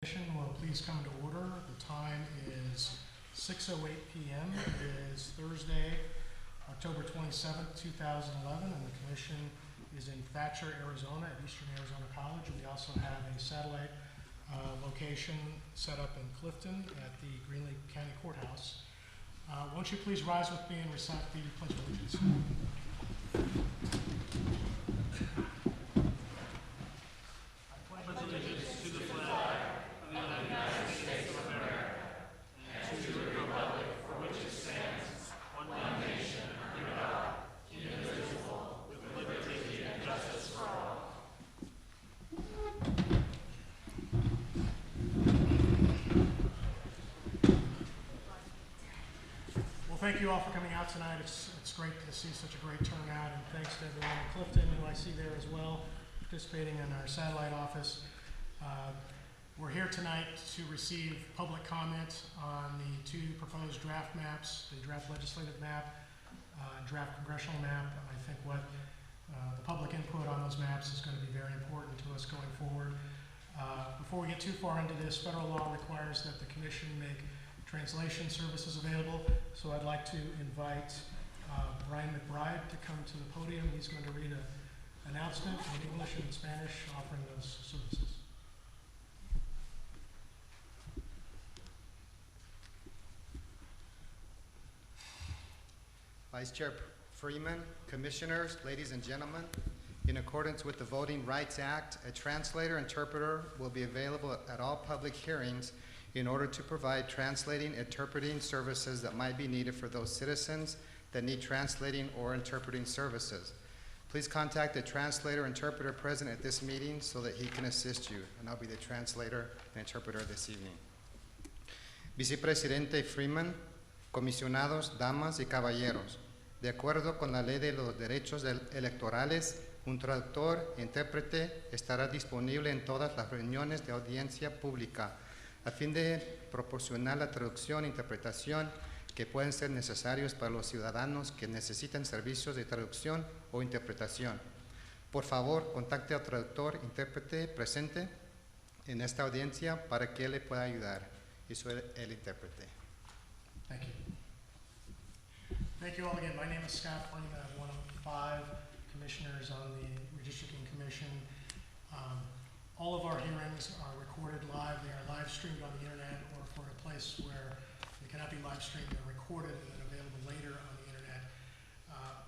Commission will please come to order. The time is 6:08 p.m. It is Thursday, October 27th, 2011, and the Commission is in Thatcher, Arizona at Eastern Arizona College. We also have a satellite location set up in Clifton at the Greenlee County Courthouse. Won't you please rise with me and recite the Pledge of Allegiance? Thank you all for coming out tonight. It's great to see such a great turnout, and thanks to everyone in Clifton who I see there as well, participating in our satellite office. We're here tonight to receive public comment on the two proposed draft maps, the draft legislative map and draft congressional map. And I think what the public input on those maps is going to be very important to us going forward. Before we get too far into this, federal law requires that the Commission make translation services available, so I'd like to invite Brian McBride to come to the podium. He's going to read an announcement in English and in Spanish offering those services. Vice Chair Freeman, Commissioners, ladies and gentlemen, in accordance with the Voting Rights Act, a translator-interpreter will be available at all public hearings in order to provide translating, interpreting services that might be needed for those citizens that need translating or interpreting services. Please contact the translator interpreter present at this meeting so that he can assist you, and I'll be the translator and interpreter this evening. Vicepresidente Freeman, comisionados, damas y caballeros, de acuerdo con la Ley de los Derechos Electorales, un traductor e intérprete estará disponible en todas las reuniones de audiencia pública a fin de proporcionar la traducción e interpretación que pueden ser necesarios para los ciudadanos que necesitan servicios de traducción o interpretación. Por favor, contacte al traductor e intérprete presente en esta audiencia para que le pueda ayudar. Y soy el intérprete. Thank you. Thank you all again. My name is Scott Freeman. I'm one of 5 commissioners on the Redistricting Commission. All of our hearings are recorded live. They are live streamed on the internet, or for a place where they cannot be live streamed, they're recorded and then available later on the internet.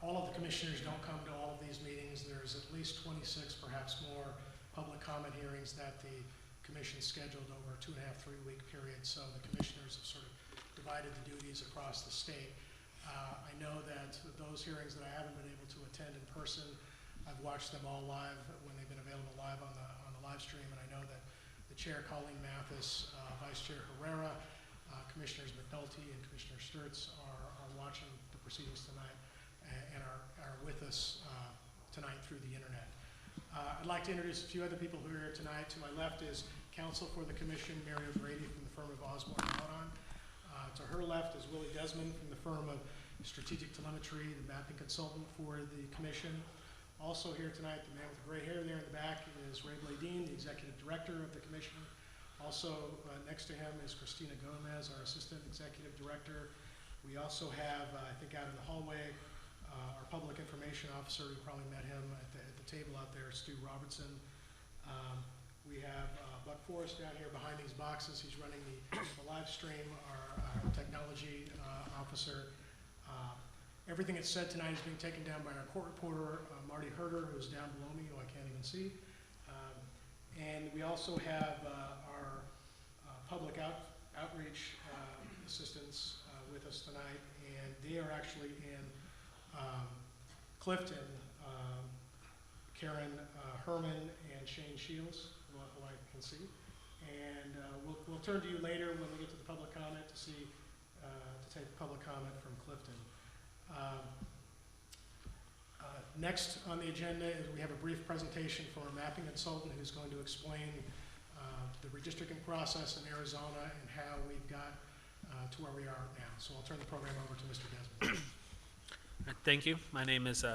All of the commissioners don't come to all of these meetings. There's at least 26, perhaps more, public comment hearings that the commission scheduled over a 2.5-3 week period. So the commissioners have sort of divided the duties across the state. I know that those hearings that I haven't been able to attend in person, I've watched them all live when they've been available live on the live stream, and I know that the Chair Colleen Mathis, Vice Chair Herrera, Commissioners McNulty and Commissioner Sturts are watching the proceedings tonight and are with us tonight through the internet. I'd like to introduce a few other people who are here tonight. To my left is Counsel for the Commission, Mary O'Grady from the firm of Osborne & Audon. To her left is Willie Desmond from the firm of Strategic Telemetry, the mapping consultant for the Commission. Also here tonight, the man with the gray hair there in the back is Ray Bladeen, the Executive Director of the Commission. Also next to him is Christina Gomez, our Assistant Executive Director. We also have, I think out in the hallway, our Public Information Officer. You probably met him at the table out there, Stu Robertson. We have Buck Forrest down here behind these boxes. He's running the live stream, our Technology Officer. Everything that's said tonight is being taken down by our court reporter, Marty Herder, who's down below me, who I can't even see. And we also have our public outreach assistants with us tonight, and they are actually in Clifton, Karen Herman and Shane Shields, who I can see. And we'll turn to you later when we get to the public comment to see, to take public comment from Clifton. Next on the agenda is we have a brief presentation from a mapping consultant who's going to explain the redistricting process in Arizona and how we've got to where we are now. So I'll turn the program over to Mr. Desmond. Thank you. My name is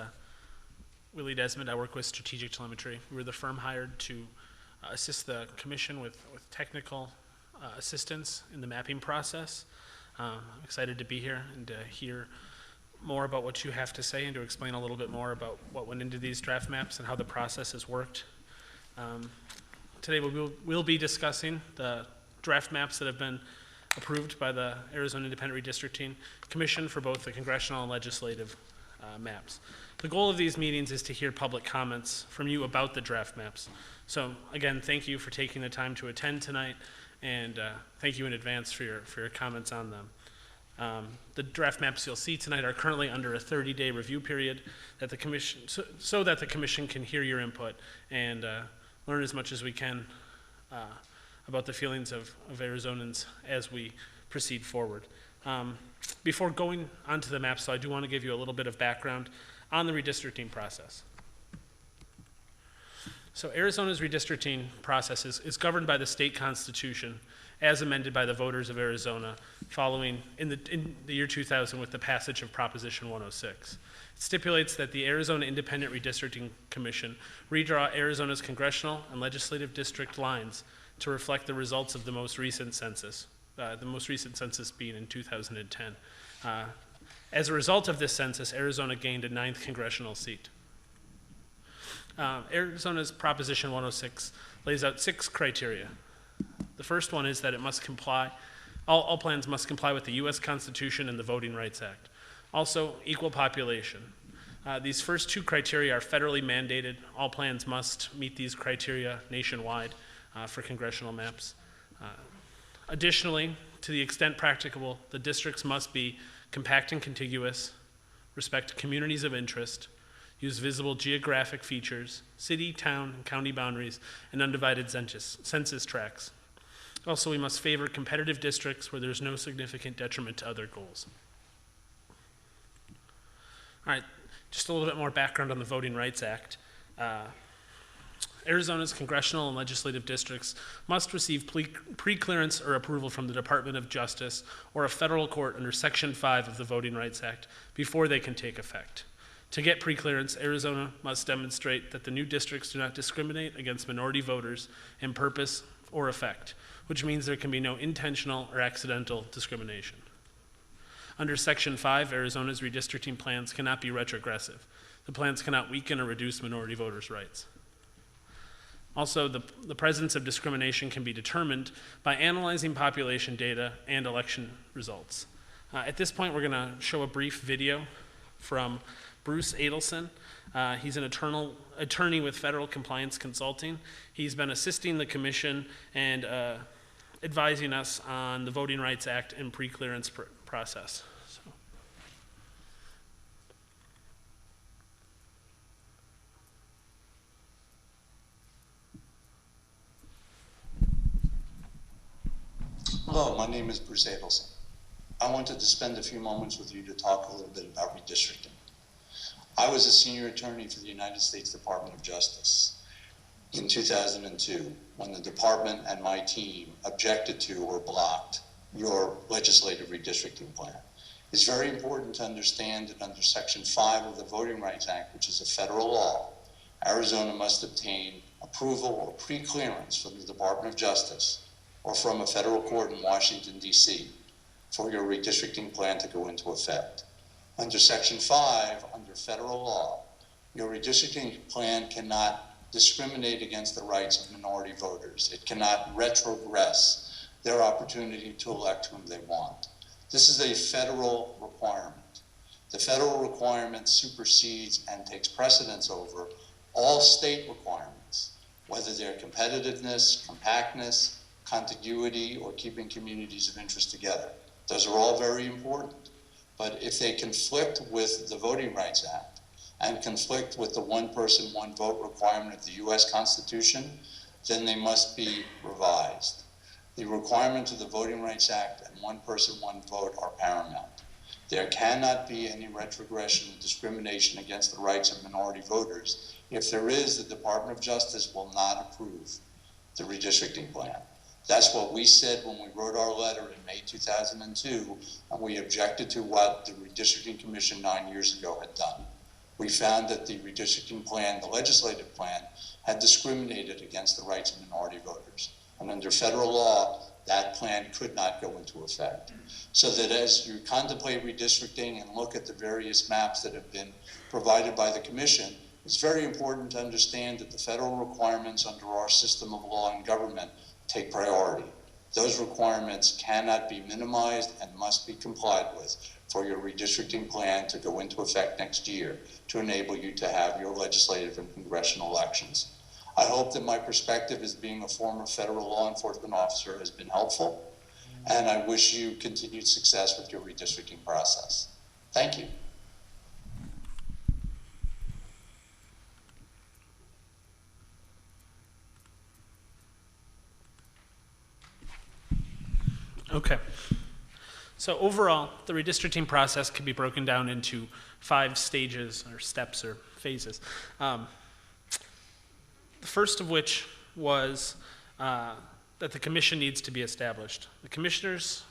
Willie Desmond. I work with Strategic Telemetry. We were the firm hired to assist the commission with technical assistance in the mapping process. I'm excited to be here and to hear more about what you have to say and to explain a little bit more about what went into these draft maps and how the process has worked. Today we'll be discussing the draft maps that have been approved by the Arizona Independent Redistricting Commission for both the congressional and legislative maps. The goal of these meetings is to hear public comments from you about the draft maps. So again, thank you for taking the time to attend tonight, and thank you in advance for your comments on them. The draft maps you'll see tonight are currently under a 30-day review period that the commission, so that the commission can hear your input and learn as much as we can about the feelings of Arizonans as we proceed forward. Before going onto the maps, so I do want to give you a little bit of background on the redistricting process. So Arizona's redistricting process is governed by the state constitution as amended by the voters of Arizona following in the year 2000 with the passage of Proposition 106. It stipulates that the Arizona Independent Redistricting Commission redraw Arizona's congressional and legislative district lines to reflect the results of the most recent census being in 2010. As a result of this census, Arizona gained a 9th congressional seat. Arizona's Proposition 106 lays out 6 criteria. The first one is that it must comply, all plans must comply with the U.S. Constitution and the Voting Rights Act. Also, equal population. These first 2 criteria are federally mandated. All plans must meet these criteria nationwide for congressional maps. Additionally, to the extent practicable, the districts must be compact and contiguous, respect communities of interest, use visible geographic features, city, town, and county boundaries, and undivided census tracts. Also, we must favor competitive districts where there's no significant detriment to other goals. All right, just a little bit more background on the Voting Rights Act. Arizona's congressional and legislative districts must receive pre-clearance or approval from the Department of Justice or a federal court under Section 5 of the Voting Rights Act before they can take effect. To get pre-clearance, Arizona must demonstrate that the new districts do not discriminate against minority voters in purpose or effect, which means there can be no intentional or accidental discrimination. Under Section 5, Arizona's redistricting plans cannot be retrogressive. The plans cannot weaken or reduce minority voters' rights. Also, the presence of discrimination can be determined by analyzing population data and election results. At this point, we're going to show a brief video from Bruce Adelson. He's an attorney with Federal Compliance Consulting. He's been assisting the commission and advising us on the Voting Rights Act and pre-clearance process. So. Hello, my name is Bruce Adelson. I wanted to spend a few moments with you to talk a little bit about redistricting. I was a senior attorney for the United States Department of Justice in 2002 when the department and my team objected to or blocked your legislative redistricting plan. It's very important to understand that under Section 5 of the Voting Rights Act, which is a federal law, Arizona must obtain approval or pre-clearance from the Department of Justice or from a federal court in Washington, D.C. for your redistricting plan to go into effect. Under Section 5, under federal law, your redistricting plan cannot discriminate against the rights of minority voters. It cannot retrogress their opportunity to elect whom they want. This is a federal requirement. The federal requirement supersedes and takes precedence over all state requirements, whether they're competitiveness, compactness, contiguity, or keeping communities of interest together. Those are all very important. But if they conflict with the Voting Rights Act and conflict with the one person, one vote requirement of the U.S. Constitution, then they must be revised. The requirements of the Voting Rights Act and one person, one vote are paramount. There cannot be any retrogression or discrimination against the rights of minority voters. If there is, the Department of Justice will not approve the redistricting plan. That's what we said when we wrote our letter in May 2002, and we objected to what the Redistricting Commission 9 years ago had done. We found that the redistricting plan, the legislative plan, had discriminated against the rights of minority voters. And under federal law, that plan could not go into effect. So that as you contemplate redistricting and look at the various maps that have been provided by the Commission, it's very important to understand that the federal requirements under our system of law and government take priority. Those requirements cannot be minimized and must be complied with for your redistricting plan to go into effect next year to enable you to have your legislative and congressional elections. I hope that my perspective as being a former federal law enforcement officer has been helpful, and I wish you continued success with your redistricting process. Thank you. Okay. So overall, the redistricting process can be broken down into 5 stages or steps or phases. The first of which was that the commission needs to be established. The commissioners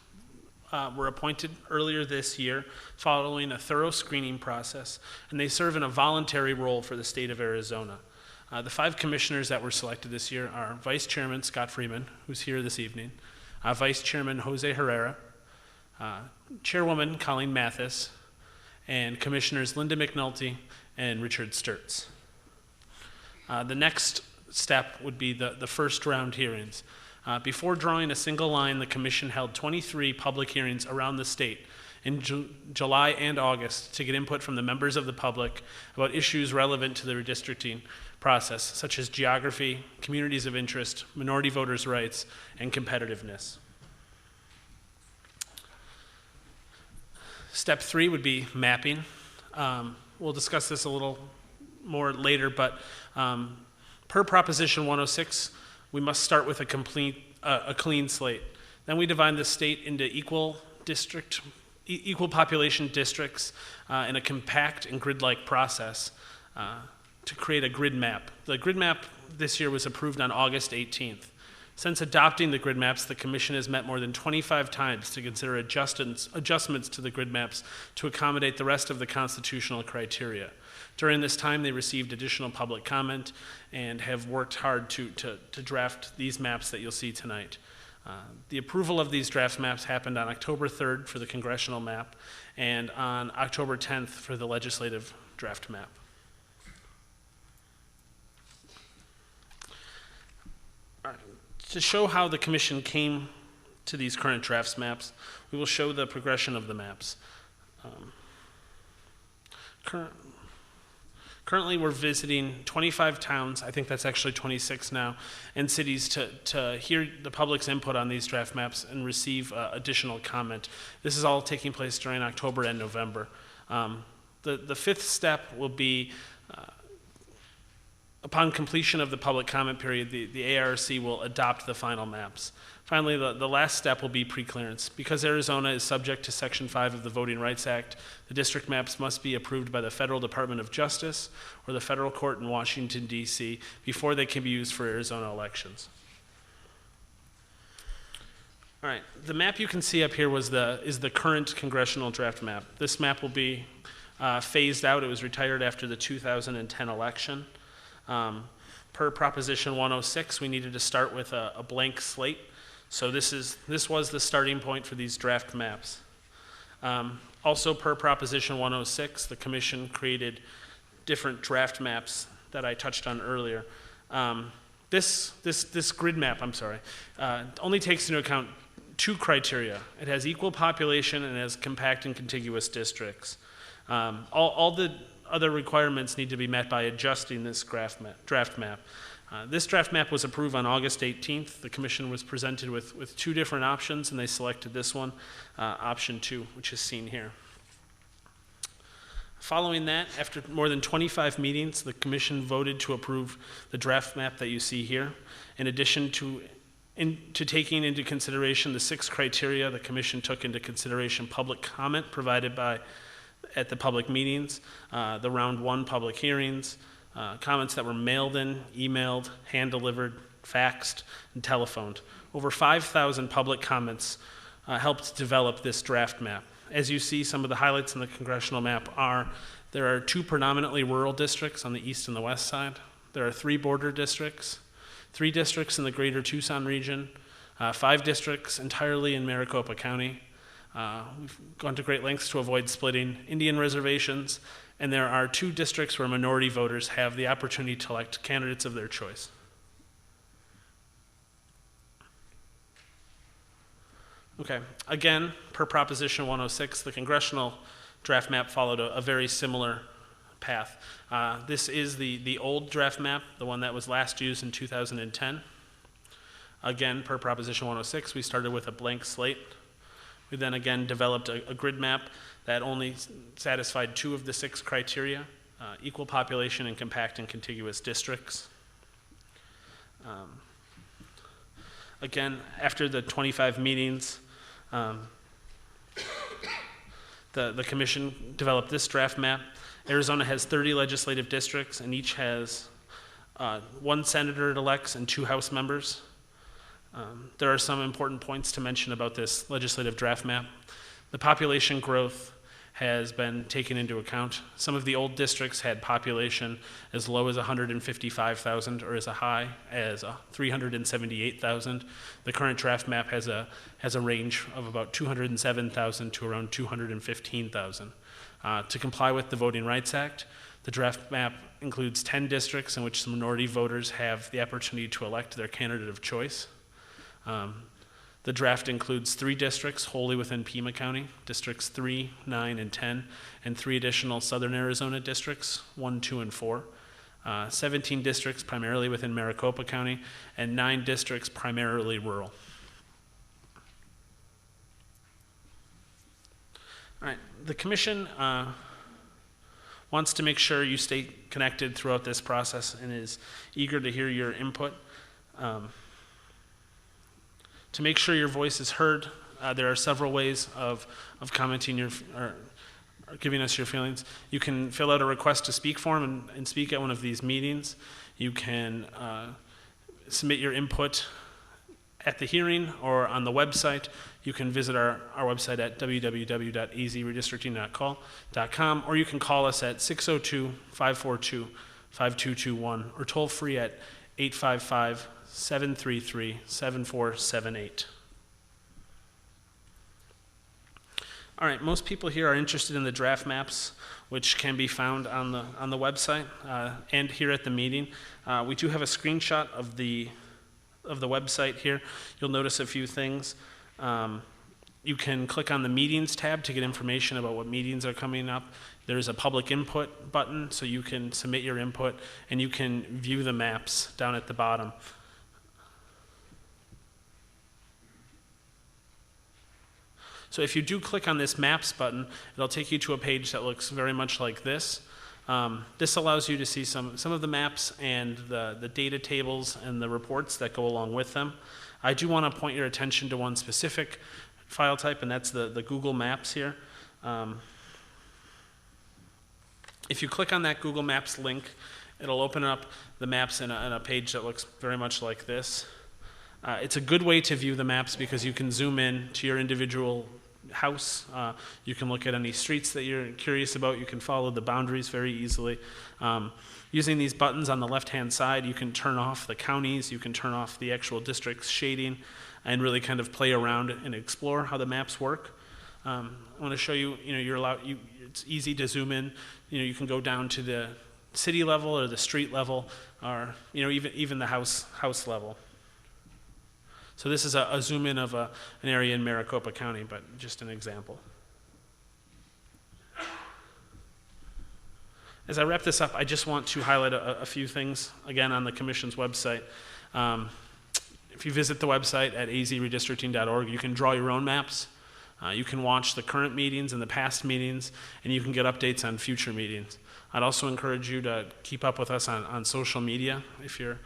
were appointed earlier this year following a thorough screening process, and they serve in a voluntary role for the state of Arizona. The 5 commissioners that were selected this year are Vice Chairman Scott Freeman, who's here this evening, Vice Chairman Jose Herrera, Chairwoman Colleen Mathis, and Commissioners Linda McNulty and Richard Sturtz. The next step would be the first round hearings. Before drawing a single line, the commission held 23 public hearings around the state in July and August to get input from the members of the public about issues relevant to the redistricting process, such as geography, communities of interest, minority voters' rights, and competitiveness. Step 3 would be mapping. We'll discuss this a little more later, but per Proposition 106, we must start with a clean slate. Then we divide the state into equal population districts in a compact and grid-like process to create a grid map. The grid map this year was approved on August 18th. Since adopting the grid maps, the Commission has met more than 25 times to consider adjustments to the grid maps to accommodate the rest of the constitutional criteria. During this time, they received additional public comment and have worked hard to draft these maps that you'll see tonight. The approval of these draft maps happened on October 3rd for the congressional map and on October 10th for the legislative draft map. All right. To show how the Commission came to these current draft maps, we will show the progression of the maps. Currently, we're visiting 25 towns, I think that's actually 26 now, and cities to hear the public's input on these draft maps and receive additional comment. This is all taking place during October and November. The fifth step will be upon completion of the public comment period, the ARC will adopt the final maps. Finally, the last step will be pre-clearance. Because Arizona is subject to Section 5 of the Voting Rights Act, the district maps must be approved by the Federal Department of Justice or the federal court in Washington, D.C. before they can be used for Arizona elections. All right, the map you can see up here is the current congressional draft map. This map will be phased out. It was retired after the 2010 election. Per Proposition 106, we needed to start with a blank slate. So this was the starting point for these draft maps. Also, per Proposition 106, the Commission created different draft maps that I touched on earlier. This grid map, only takes into account 2 criteria. It has equal population and it has compact and contiguous districts. All the other requirements need to be met by adjusting this draft map. This draft map was approved on August 18th. The Commission was presented with 2 different options, and they selected this one, option 2, which is seen here. Following that, after more than 25 meetings, the Commission voted to approve the draft map that you see here. In addition to taking into consideration the 6 criteria, the Commission took into consideration public comment provided at the public meetings, the round 1 public hearings, comments that were mailed in, emailed, hand-delivered, faxed, and telephoned. Over 5,000 public comments helped develop this draft map. As you see, some of the highlights in the congressional map are There are 2 predominantly rural districts on the east and the west side. There are 3 border districts, 3 districts in the greater Tucson region, 5 districts entirely in Maricopa County. We've gone to great lengths to avoid splitting Indian reservations, and there are 2 districts where minority voters have the opportunity to elect candidates of their choice. Okay, again, per Proposition 106, the congressional draft map followed a very similar path. This is the old draft map, the one that was last used in 2010. Again, per Proposition 106, we started with a blank slate. We then again developed a grid map that only satisfied 2 of the 6 criteria, equal population and compact and contiguous districts. Again, after the 25 meetings, the commission developed this draft map. Arizona has 30 legislative districts, and each has 1 senator it elects and 2 House members. There are some important points to mention about this legislative draft map. The population growth has been taken into account. Some of the old districts had population as low as 155,000 or as high as 378,000. The current draft map has a range of about 207,000 to around 215,000. To comply with the Voting Rights Act, the draft map includes 10 districts in which the minority voters have the opportunity to elect their candidate of choice. The draft includes 3 districts wholly within Pima County, districts 3, 9, and 10, and 3 additional southern Arizona districts, 1, 2, and 4. 17 districts primarily within Maricopa County, and 9 districts primarily rural. All right, the commission wants to make sure you stay connected throughout this process and is eager to hear your input. To make sure your voice is heard, there are several ways of commenting or giving us your feelings. You can fill out a request to speak form and speak at one of these meetings. You can submit your input at the hearing or on the website. You can visit our website at www.azredistricting.com, or you can call us at 602-542-5221 or toll free at 855-733-7478. All right, most people here are interested in the draft maps, which can be found on the website and here at the meeting. We do have a screenshot of the website here. You'll notice a few things. You can click on the meetings tab to get information about what meetings are coming up. There's a public input button, so you can submit your input, and you can view the maps down at the bottom. So if you do click on this maps button, it'll take you to a page that looks very much like this. This allows you to see some of the maps and the data tables and the reports that go along with them. I do want to point your attention to one specific file type, and that's the Google Maps here. If you click on that Google Maps link, it'll open up the maps in a page that looks very much like this. It's a good way to view the maps because you can zoom in to your individual house. You can look at any streets that you're curious about. You can follow the boundaries very easily. Using these buttons on the left-hand side, you can turn off the counties, you can turn off the actual district's shading, and really kind of play around and explore how the maps work. I want to show you, it's easy to zoom in. You can go down to the city level or the street level, or even the house level. So this is a zoom in of an area in Maricopa County, but just an example. As I wrap this up, I just want to highlight a few things, again, on the Commission's website. If you visit the website at azredistricting.org, you can draw your own maps. You can watch the current meetings and the past meetings, and you can get updates on future meetings. I'd also encourage you to keep up with us on social media if you're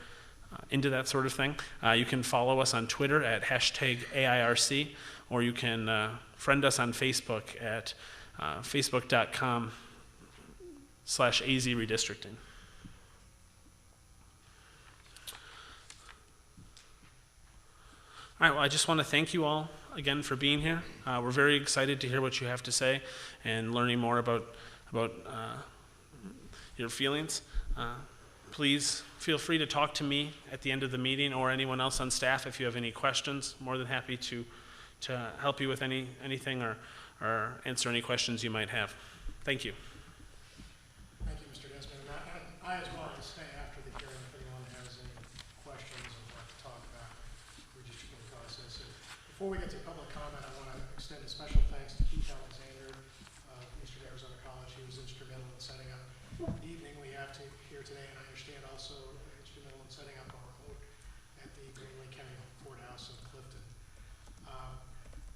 into that sort of thing. You can follow us on Twitter at #AIRC, or you can friend us on Facebook at facebook.com/azredistricting. All right, well, I just want to thank you all again for being here. We're very excited to hear what you have to say and learning more about about your feelings. Please feel free to talk to me at the end of the meeting or anyone else on staff if you have any questions. More than happy to help you with anything or answer any questions you might have. Thank you. Thank you, Mr. Desmond. And I as well will stay after the hearing if anyone has any questions or want to talk about the redistricting process. And before we get to public comment, I want to extend a special thanks to Keith Alexander, Eastern Arizona College. He was instrumental in setting up the evening we have here today, and I understand also instrumental in setting up our vote at the Greenway County Courthouse in Clifton.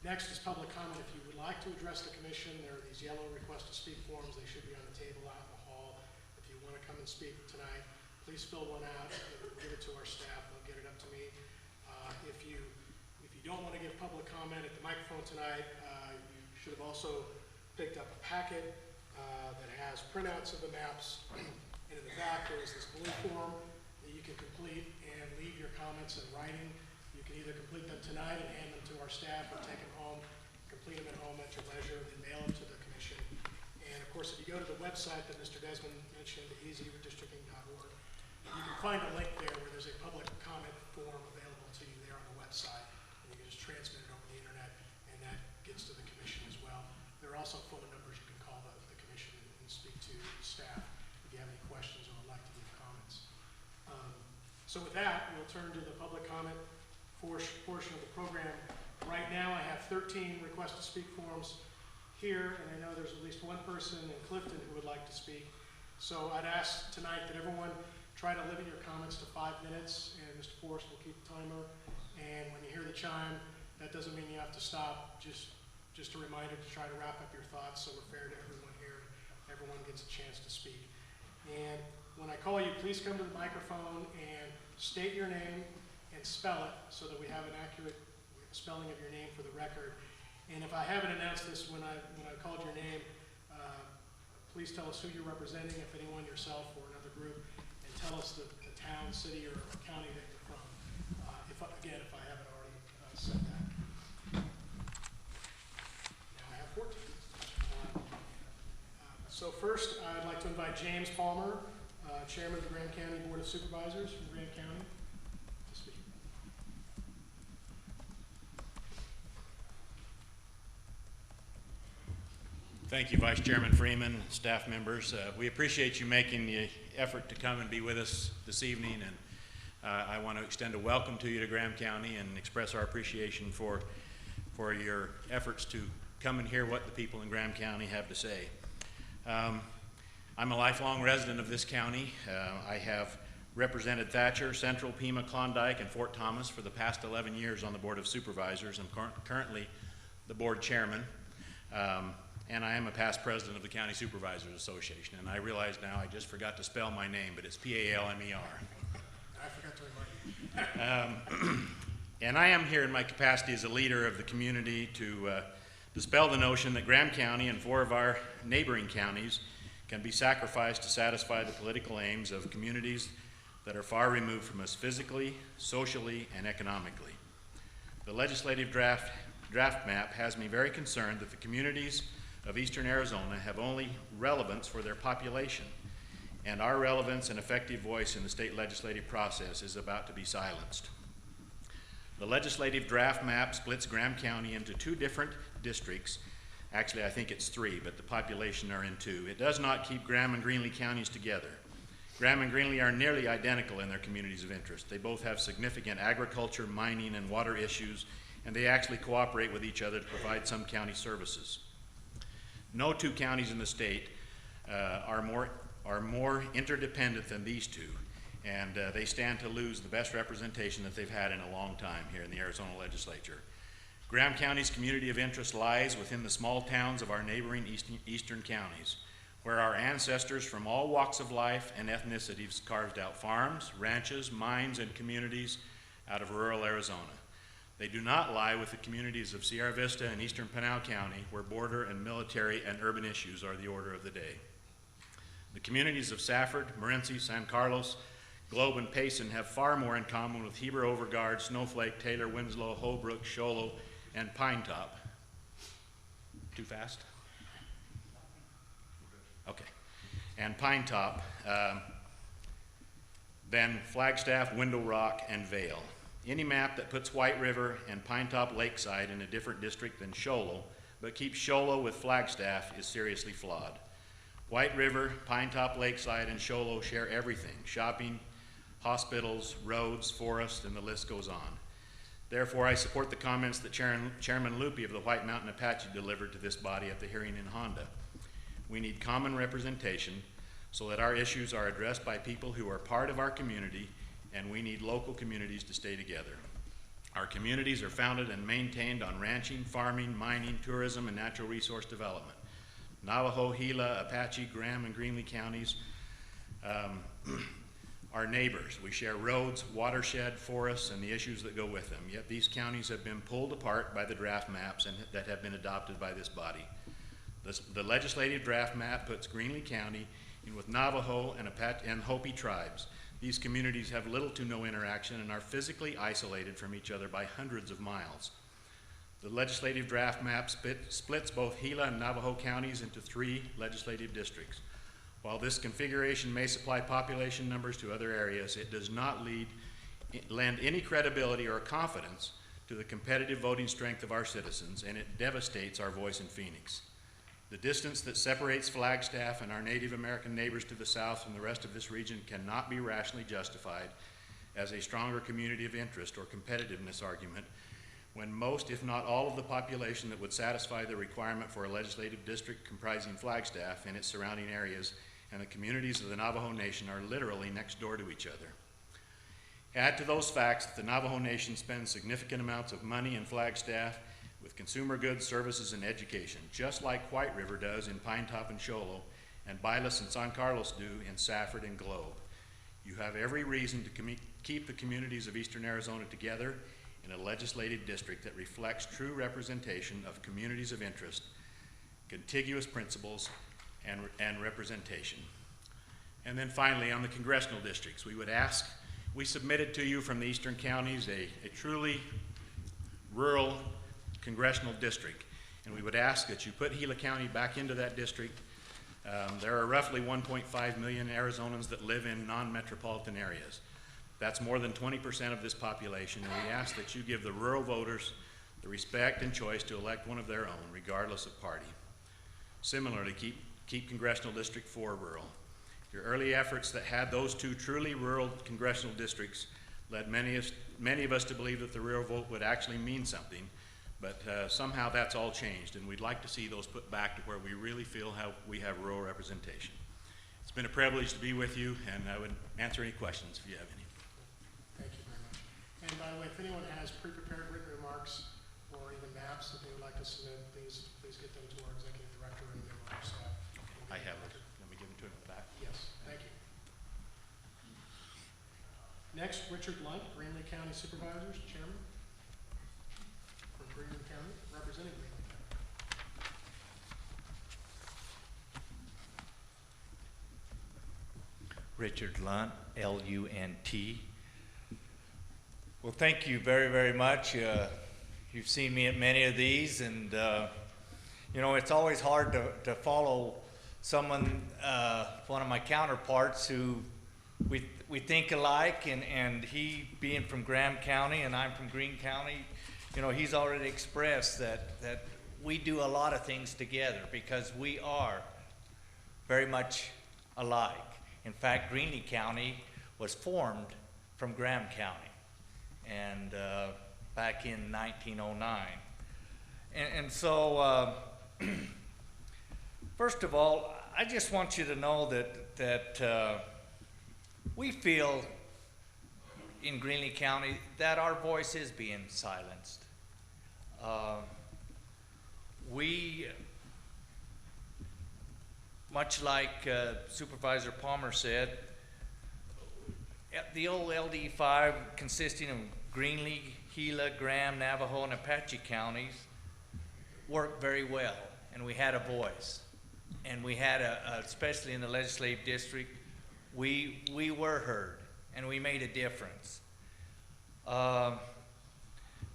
Next is public comment. If you would like to address the commission, there are these yellow request to speak forms. They should be on the table out in the hall. If you want to come and speak tonight, please fill one out, give it to our staff, they'll get it up to me. If you don't want to give public comment at the microphone tonight, you should have also picked up a packet that has printouts of the maps, and in the back there is this blue form that you can complete and leave your comments in writing. You can either complete them tonight and hand them to our staff, or take them home, complete them at home at your leisure, and mail them to the commission. And of course, if you go to the website that Mr. Desmond mentioned, easyredistricting.org, you can find a link there where there's a public comment form available to you there on the website, and you can just transmit it over the internet, and that gets to the commission as well. There are also phone numbers you can call the commission and speak to staff if you have any questions or would like to give comments. So with that, we'll turn to the public comment portion of the program. Right now, I have 13 request to speak forms here, and I know there's at least one person in Clifton who would like to speak. So I'd ask tonight that everyone try to limit your comments to 5 minutes, and Mr. Forrest will keep the timer. And when you hear the chime, that doesn't mean you have to stop. Just a reminder to try to wrap up your thoughts so we're fair to everyone here and everyone gets a chance to speak. And when I call you, please come to the microphone and state your name and spell it so that we have an accurate spelling of your name for the record. And if I haven't announced this when I called your name, please tell us who you're representing, if anyone, yourself or another group, and tell us the town, city, or county that you're from. If I haven't already said that. Now I have 14. So first, I'd like to invite James Palmer, Chairman of the Graham County Board of Supervisors from Graham County, to speak. Thank you, Vice Chairman Freeman, staff members. We appreciate you making the effort to come and be with us this evening, and I want to extend a welcome to you to Graham County and express our appreciation for your efforts to come and hear what the people in Graham County have to say. I'm a lifelong resident of this county. I have represented Thatcher, Central, Pima, Klondike, and Fort Thomas for the past 11 years on the Board of Supervisors. I'm currently the board chairman. And I am a past president of the County Supervisors Association. And I realize now I just forgot to spell my name, but it's Palmer. I forgot to remind you. And I am here in my capacity as a leader of the community to dispel the notion that Graham County and 4 of our neighboring counties can be sacrificed to satisfy the political aims of communities that are far removed from us physically, socially, and economically. The legislative draft map has me very concerned that the communities of Eastern Arizona have only relevance for their population, and our relevance and effective voice in the state legislative process is about to be silenced. The legislative draft map splits Graham County into 2 different districts. Actually, I think it's 3, but the population are in 2. It does not keep Graham and Greenlee counties together. Graham and Greenlee are nearly identical in their communities of interest. They both have significant agriculture, mining, and water issues, and they actually cooperate with each other to provide some county services. No 2 counties in the state are more interdependent than these 2, and they stand to lose the best representation that they've had in a long time here in the Arizona legislature. Graham County's community of interest lies within the small towns of our neighboring eastern counties, where our ancestors from all walks of life and ethnicities carved out farms, ranches, mines, and communities out of rural Arizona. They do not lie with the communities of Sierra Vista and eastern Pinal County, where border and military and urban issues are the order of the day. The communities of Safford, Morenci, San Carlos, Globe, and Payson have far more in common with Heber Overguard, Snowflake, Taylor, Winslow, Holbrook, Sholo, and Pinetop. Too fast? Okay. And Pine Top, then Flagstaff, Window Rock, and Vale. Any map that puts White River and Pine Top Lakeside in a different district than Show Low, but keeps Show Low with Flagstaff, is seriously flawed. White River, Pine Top Lakeside, and Show Low share everything: shopping, hospitals, roads, forests, and the list goes on. Therefore, I support the comments that Chairman Loopy of the White Mountain Apache delivered to this body at the hearing in Honda. We need common representation so that our issues are addressed by people who are part of our community, and we need local communities to stay together. Our communities are founded and maintained on ranching, farming, mining, tourism, and natural resource development. Navajo, Gila, Apache, Graham, and Greenlee counties are neighbors. We share roads, watershed, forests, and the issues that go with them. Yet these counties have been pulled apart by the draft maps that have been adopted by this body. The legislative draft map puts Greenlee County in with Navajo and Apache and Hopi tribes. These communities have little to no interaction and are physically isolated from each other by hundreds of miles. The legislative draft map splits both Gila and Navajo counties into 3 legislative districts. While this configuration may supply population numbers to other areas, it does not lend any credibility or confidence to the competitive voting strength of our citizens, and it devastates our voice in Phoenix. The distance that separates Flagstaff and our Native American neighbors to the south from the rest of this region cannot be rationally justified as a stronger community of interest or competitiveness argument when most, if not all, of the population that would satisfy the requirement for a legislative district comprising Flagstaff and its surrounding areas and the communities of the Navajo Nation are literally next door to each other. Add to those facts that the Navajo Nation spends significant amounts of money in Flagstaff with consumer goods, services, and education, just like White River does in Pine Top and Show Low, and Bylas and San Carlos do in Safford and Globe. You have every reason to keep the communities of Eastern Arizona together in a legislative district that reflects true representation of communities of interest, contiguous principles, and representation. And then finally, on the congressional districts, we submitted to you from the eastern counties a truly rural congressional district, and we would ask that you put Gila County back into that district. There are roughly 1.5 million Arizonans that live in non-metropolitan areas. That's more than 20% of this population, and we ask that you give the rural voters the respect and choice to elect one of their own, regardless of party. Similarly, keep Congressional District 4 rural. Your early efforts that had those 2 truly rural congressional districts led many of us to believe that the rural vote would actually mean something, but somehow that's all changed, and we'd like to see those put back to where we really feel how we have rural representation. It's been a privilege to be with you, and I would answer any questions if you have any. Thank you very much. And by the way, if anyone has pre-prepared written remarks or even maps that they would like to submit, please get them to our executive director and the member of our staff. I have it. Let me give them to him in the back. Yes, thank you. Next, Richard Lunt, Greenlee County Supervisors, Chairman. For Greenlee County, representing Greenlee County. Richard Lunt, L-U-N-T. Well, thank you very, very much. You've seen me at many of these, and you know, it's always hard to follow someone, one of my counterparts who we think alike, and he being from Graham County and I'm from Greene County, you know, he's already expressed that we do a lot of things together because we are very much alike. In fact, Greenlee County was formed from Graham County, and back in 1909. And so, first of all, I just want you to know that we feel in Greenlee County that our voice is being silenced. We, much like Supervisor Palmer said, the old LD5 consisting of Greenlee, Gila, Graham, Navajo, and Apache counties worked very well, and we had a voice. And we had, especially in the legislative district, we were heard, and we made a difference.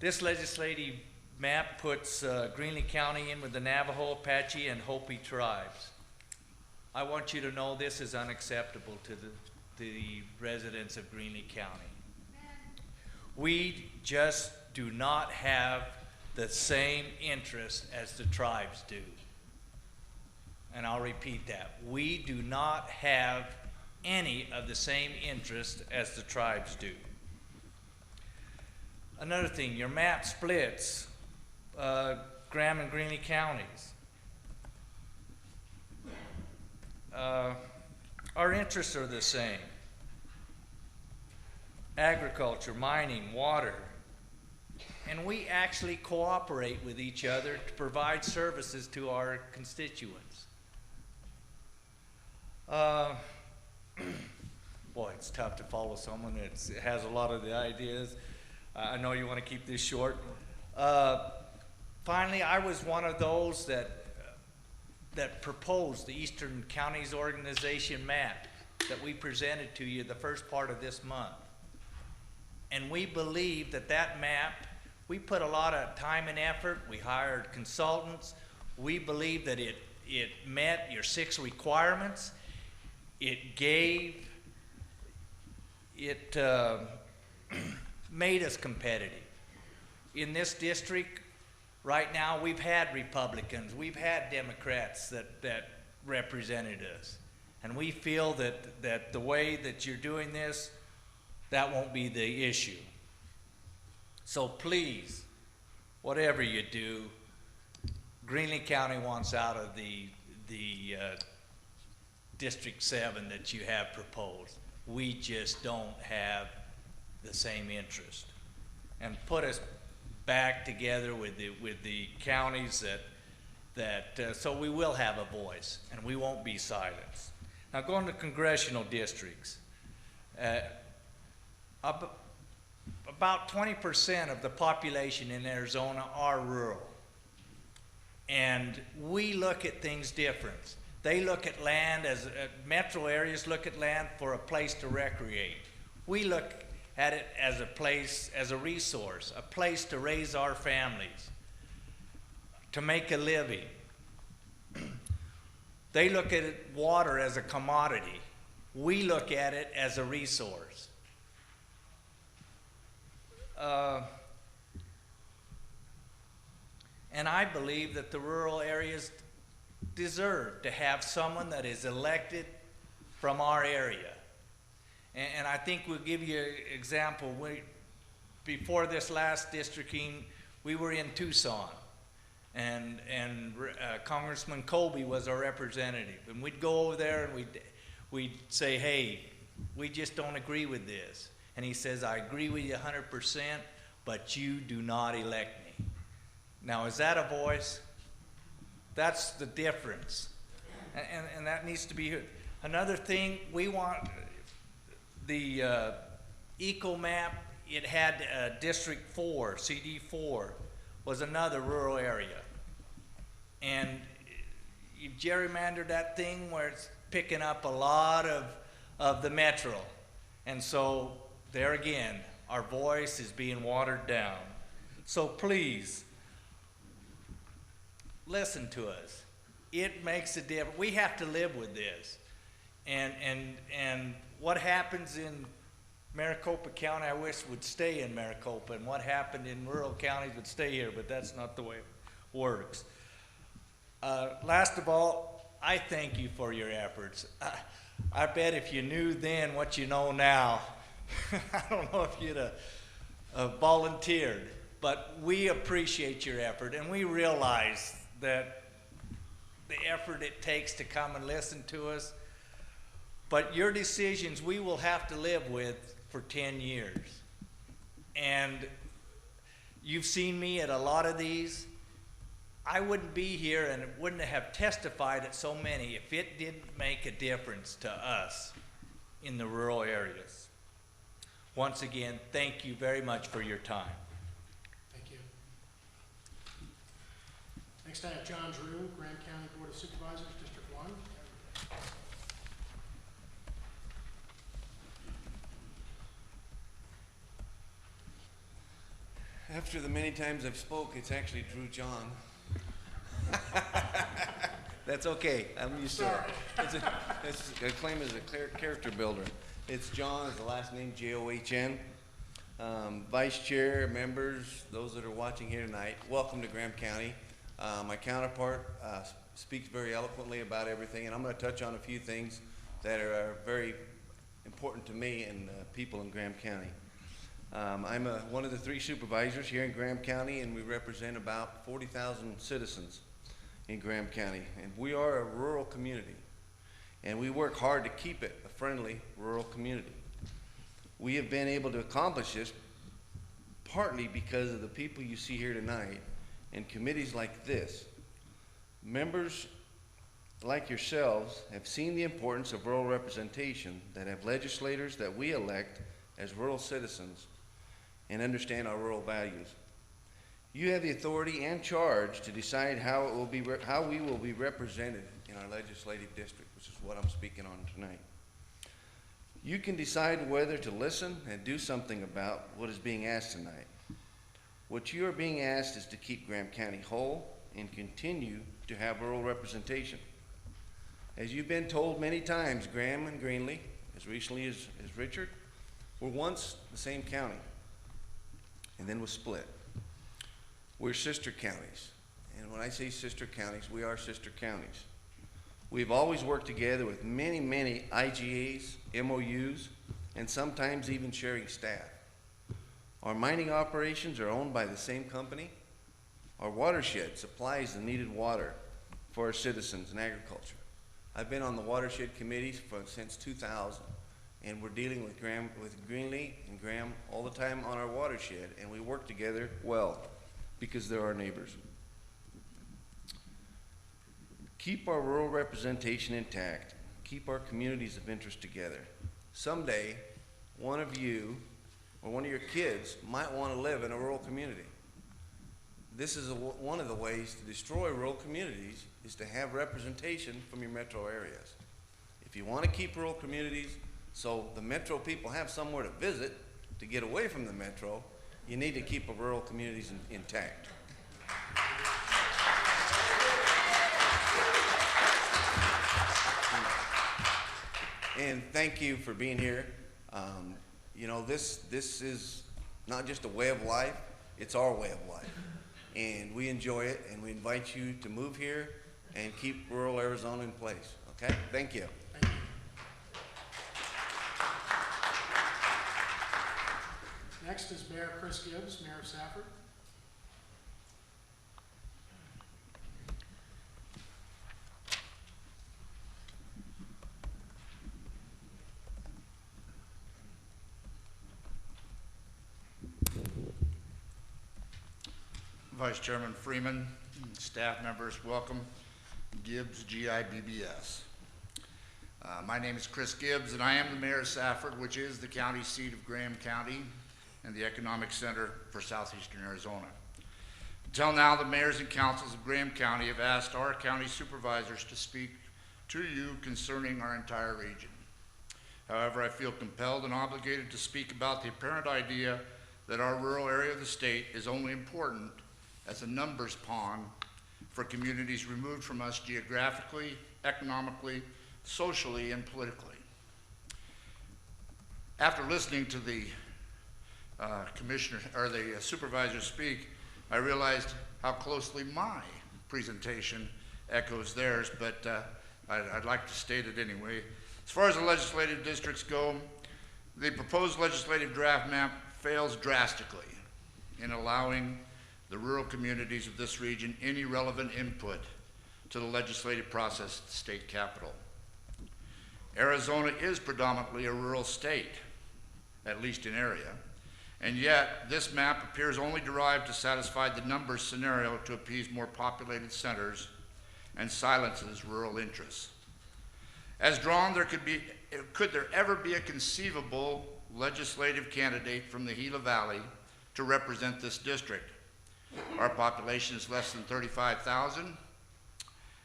This legislative map puts Greenlee County in with the Navajo, Apache, and Hopi tribes. I want you to know this is unacceptable to the residents of Greeley County. We just do not have the same interest as the tribes do. And I'll repeat that. We do not have any of the same interest as the tribes do. Another thing, your map splits Graham and Greeley counties. Our interests are the same. Agriculture, mining, water. And we actually cooperate with each other to provide services to our constituents. Boy, it's tough to follow someone that has a lot of the ideas. I know you want to keep this short. Finally, I was one of those that proposed the Eastern Counties Organization map that we presented to you the first part of this month. And we believe that that map, we put a lot of time and effort. We hired consultants. We believe that it met your 6 requirements. It made us competitive. In this district, right now, we've had Republicans, we've had Democrats that represented us. And we feel that the way that you're doing this, that won't be the issue. So please, whatever you do, Greeley County wants out of the District 7 that you have proposed. We just don't have the same interest. And put us back together with the counties so we will have a voice and we won't be silenced. Now going to congressional districts, about 20% of the population in Arizona are rural. And we look at things different. They look at land metro areas look at land for a place to recreate. We look at it as a place, as a resource, a place to raise our families, to make a living. They look at water as a commodity. We look at it as a resource. And I believe that the rural areas deserve to have someone that is elected from our area. And I think we'll give you an example. Before this last districting, we were in Tucson, and Congressman Colby was our representative. And we'd go over there and we'd say, hey, we just don't agree with this. And he says, I agree with you 100%, but you do not elect me. Now, is that a voice? That's the difference. And that needs to be heard. Another thing, we want the eco map. It had District 4, CD4, was another rural area. And you gerrymandered that thing where it's picking up a lot of the metro. And so, there again, our voice is being watered down. So please, listen to us. It makes a difference. We have to live with this. And what happens in Maricopa County, I wish would stay in Maricopa, and what happened in rural counties would stay here, but that's not the way it works. Last of all, I thank you for your efforts. I bet if you knew then what you know now, I don't know if you'd have volunteered, but we appreciate your effort, and we realize that the effort it takes to come and listen to us. But your decisions we will have to live with for 10 years. And you've seen me at a lot of these. I wouldn't be here and wouldn't have testified at so many if it didn't make a difference to us in the rural areas. Once again, thank you very much for your time. Thank you. Next I have John Drew, Graham County Board of Supervisors, District 1. After the many times I've spoke, it's actually Drew John. That's okay. I'm used to Sorry. it. It's a claim as a character builder. It's John, is the last name, John. Vice Chair, members, those that are watching here tonight, welcome to Graham County. My counterpart speaks very eloquently about everything, and I'm going to touch on a few things that are very important to me and people in Graham County. I'm one of the 3 supervisors here in Graham County, and we represent about 40,000 citizens in Graham County. And we are a rural community, and we work hard to keep it a friendly rural community. We have been able to accomplish this partly because of the people you see here tonight and committees like this. Members like yourselves have seen the importance of rural representation, that have legislators that we elect as rural citizens and understand our rural values. You have the authority and charge to decide how we will be represented in our legislative district, which is what I'm speaking on tonight. You can decide whether to listen and do something about what is being asked tonight. What you are being asked is to keep Graham County whole and continue to have rural representation. As you've been told many times, Graham and Greenlee, as recently as Richard, were once the same county and then was split. We're sister counties. And when I say sister counties, we are sister counties. We've always worked together with many, many IGAs, MOUs, and sometimes even sharing staff. Our mining operations are owned by the same company. Our watershed supplies the needed water for our citizens and agriculture. I've been on the watershed committees since 2000, and we're dealing with Greenlee and Graham all the time on our watershed, and we work together well because they're our neighbors. Keep our rural representation intact. Keep our communities of interest together. Someday, one of you or one of your kids might want to live in a rural community. This is one of the ways to destroy rural communities, is to have representation from your metro areas. If you want to keep rural communities so the metro people have somewhere to visit to get away from the metro, you need to keep the rural communities intact. And thank you for being here. You know, this is not just a way of life, it's our way of life. And we enjoy it, and we invite you to move here and keep rural Arizona in place. Okay? Thank you. Thank you. Next is Mayor Chris Gibbs, Mayor of Safford. Vice Chairman Freeman, staff members, welcome. Gibbs, GIBBS. My name is Chris Gibbs, and I am the Mayor of Safford, which is the county seat of Graham County and the economic center for southeastern Arizona. Until now, the mayors and councils of Graham County have asked our county supervisors to speak to you concerning our entire region. However, I feel compelled and obligated to speak about the apparent idea that our rural area of the state is only important as a numbers pawn for communities removed from us geographically, economically, socially, and politically. After listening to the supervisor speak, I realized how closely my presentation echoes theirs, but I'd like to state it anyway. As far as the legislative districts go, the proposed legislative draft map fails drastically in allowing the rural communities of this region any relevant input to the legislative process at the state capitol. Arizona is predominantly a rural state, at least in area, and yet this map appears only derived to satisfy the numbers scenario to appease more populated centers and silences rural interests. As drawn, could there ever be a conceivable legislative candidate from the Gila Valley to represent this district? Our population is less than 35,000,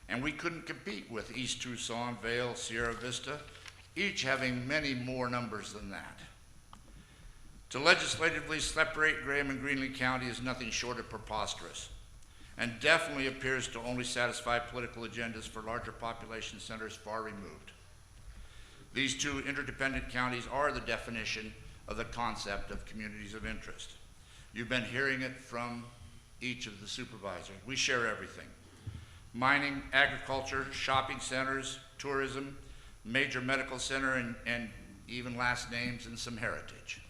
and we couldn't compete with East Tucson, Vail, Sierra Vista, each having many more numbers than that. To legislatively separate Graham and Greenlee County is nothing short of preposterous. and definitely appears to only satisfy political agendas for larger population centers far removed. These two interdependent counties are the definition of the concept of communities of interest. You've been hearing it from each of the supervisors. We share everything. Mining, agriculture, shopping centers, tourism, major medical center, and even last names and some heritage.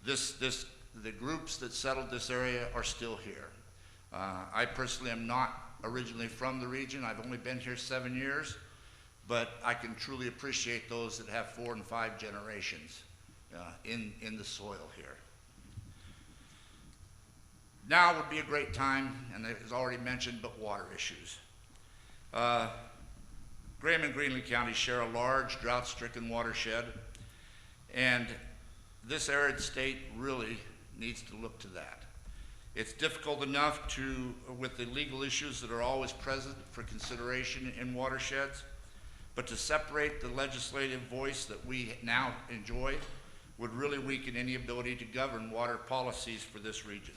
The groups that settled this area are still here. I personally am not originally from the region. I've only been here 7 years, but I can truly appreciate those that have 4 and 5 generations in the soil here. Now would be a great time, and it was already mentioned, but water issues. Graham and Greenlee counties share a large drought-stricken watershed, and this arid state really needs to look to that. It's difficult enough with the legal issues that are always present for consideration in watersheds, but to separate the legislative voice that we now enjoy would really weaken any ability to govern water policies for this region.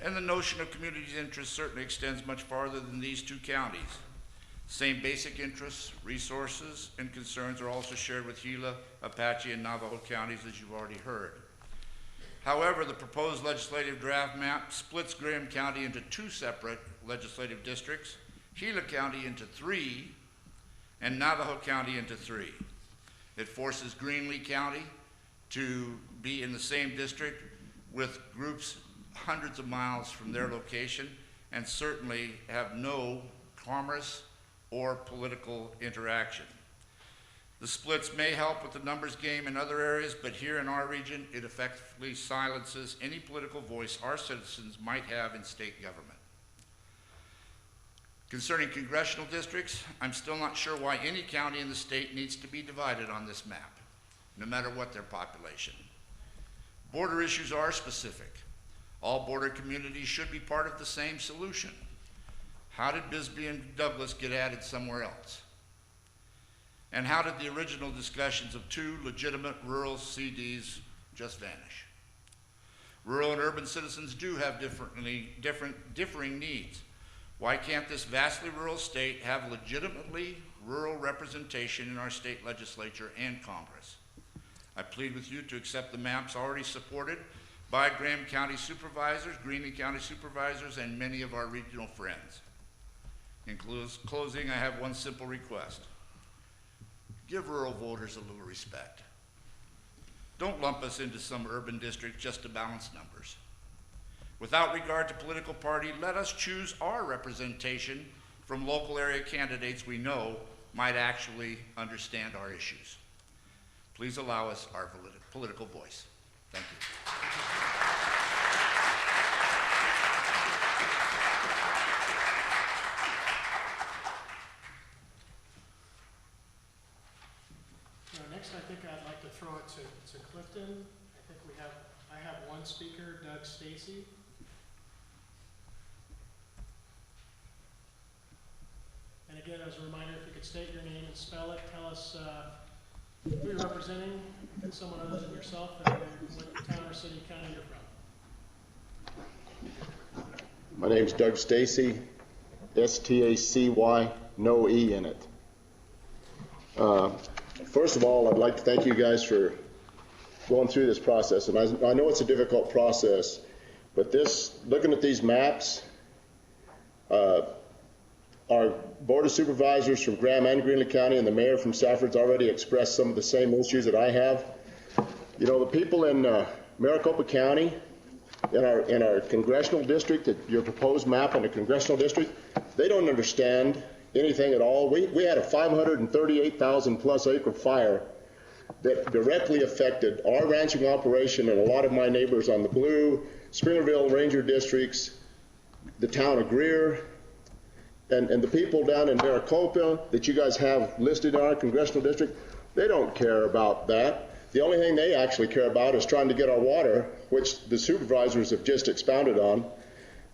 And the notion of community's interest certainly extends much farther than these two counties. Same basic interests, resources, and concerns are also shared with Gila, Apache, and Navajo counties, as you've already heard. However, the proposed legislative draft map splits Graham County into 2 separate legislative districts, Gila County into 3, and Navajo County into 3. It forces Greenlee County to be in the same district with groups hundreds of miles from their location, and certainly have no commerce or political interaction. The splits may help with the numbers game in other areas, but here in our region, it effectively silences any political voice our citizens might have in state government. Concerning congressional districts, I'm still not sure why any county in the state needs to be divided on this map, no matter what their population. Border issues are specific. All border communities should be part of the same solution. How did Bisbee and Douglas get added somewhere else? And how did the original discussions of 2 legitimate rural CDs just vanish? Rural and urban citizens do have differing needs. Why can't this vastly rural state have legitimately rural representation in our state legislature and Congress? I plead with you to accept the maps already supported by Graham County supervisors, Greenlee County supervisors, and many of our regional friends. In closing, I have one simple request. Give rural voters a little respect. Don't lump us into some urban district just to balance numbers. Without regard to political party, let us choose our representation from local area candidates we know might actually understand our issues. Please allow us our political voice. Thank you. Next, I think I'd like to throw it to Clifton. I have one speaker, Doug Stacy. And again, as a reminder, if you could state your name and spell it, tell us who you're representing, if it's someone other than yourself, and what town or city, county you're from. My name's Doug Stacy, S-T-A-C-Y, no E in it. First of all, I'd like to thank you guys for going through this process. And I know it's a difficult process, but looking at these maps, our Board of Supervisors from Graham and Greenlee County and the mayor from Safford's already expressed some of the same issues that I have. You know, the people in Maricopa County, in our congressional district, your proposed map in the congressional district, they don't understand anything at all. We had a 538,000 plus acre fire that directly affected our ranching operation and a lot of my neighbors on the Blue, Springerville Ranger districts, the town of Greer, and the people down in Maricopa that you guys have listed in our congressional district. They don't care about that. The only thing they actually care about is trying to get our water, which the supervisors have just expounded on.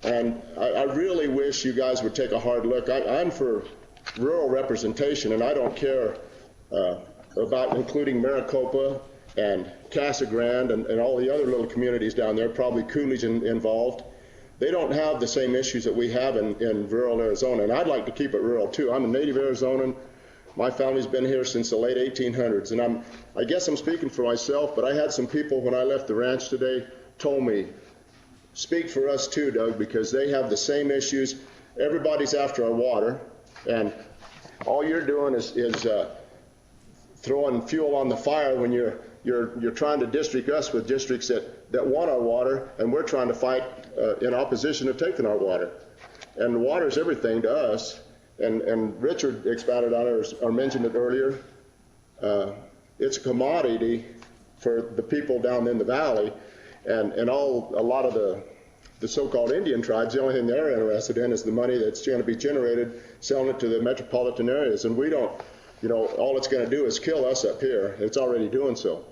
And I really wish you guys would take a hard look. I'm for rural representation, and I don't care about including Maricopa and Casa Grande and all the other little communities down there, probably Coolidge involved. they don't have the same issues that we have in rural Arizona, and I'd like to keep it rural too. I'm a native Arizonan. My family's been here since the late 1800s, and I guess I'm speaking for myself, but I had some people when I left the ranch today told me, speak for us too, Doug, because they have the same issues. Everybody's after our water, and all you're doing is throwing fuel on the fire when you're trying to district us with districts that want our water, and we're trying to fight in opposition of taking our water. And water is everything to us. And Richard expounded on it or mentioned it earlier. It's a commodity for the people down in the valley, and a lot of the so-called Indian tribes. The only thing they're interested in is the money that's going to be generated selling it to the metropolitan areas, and we don't. All it's going to do is kill us up here. It's already doing so.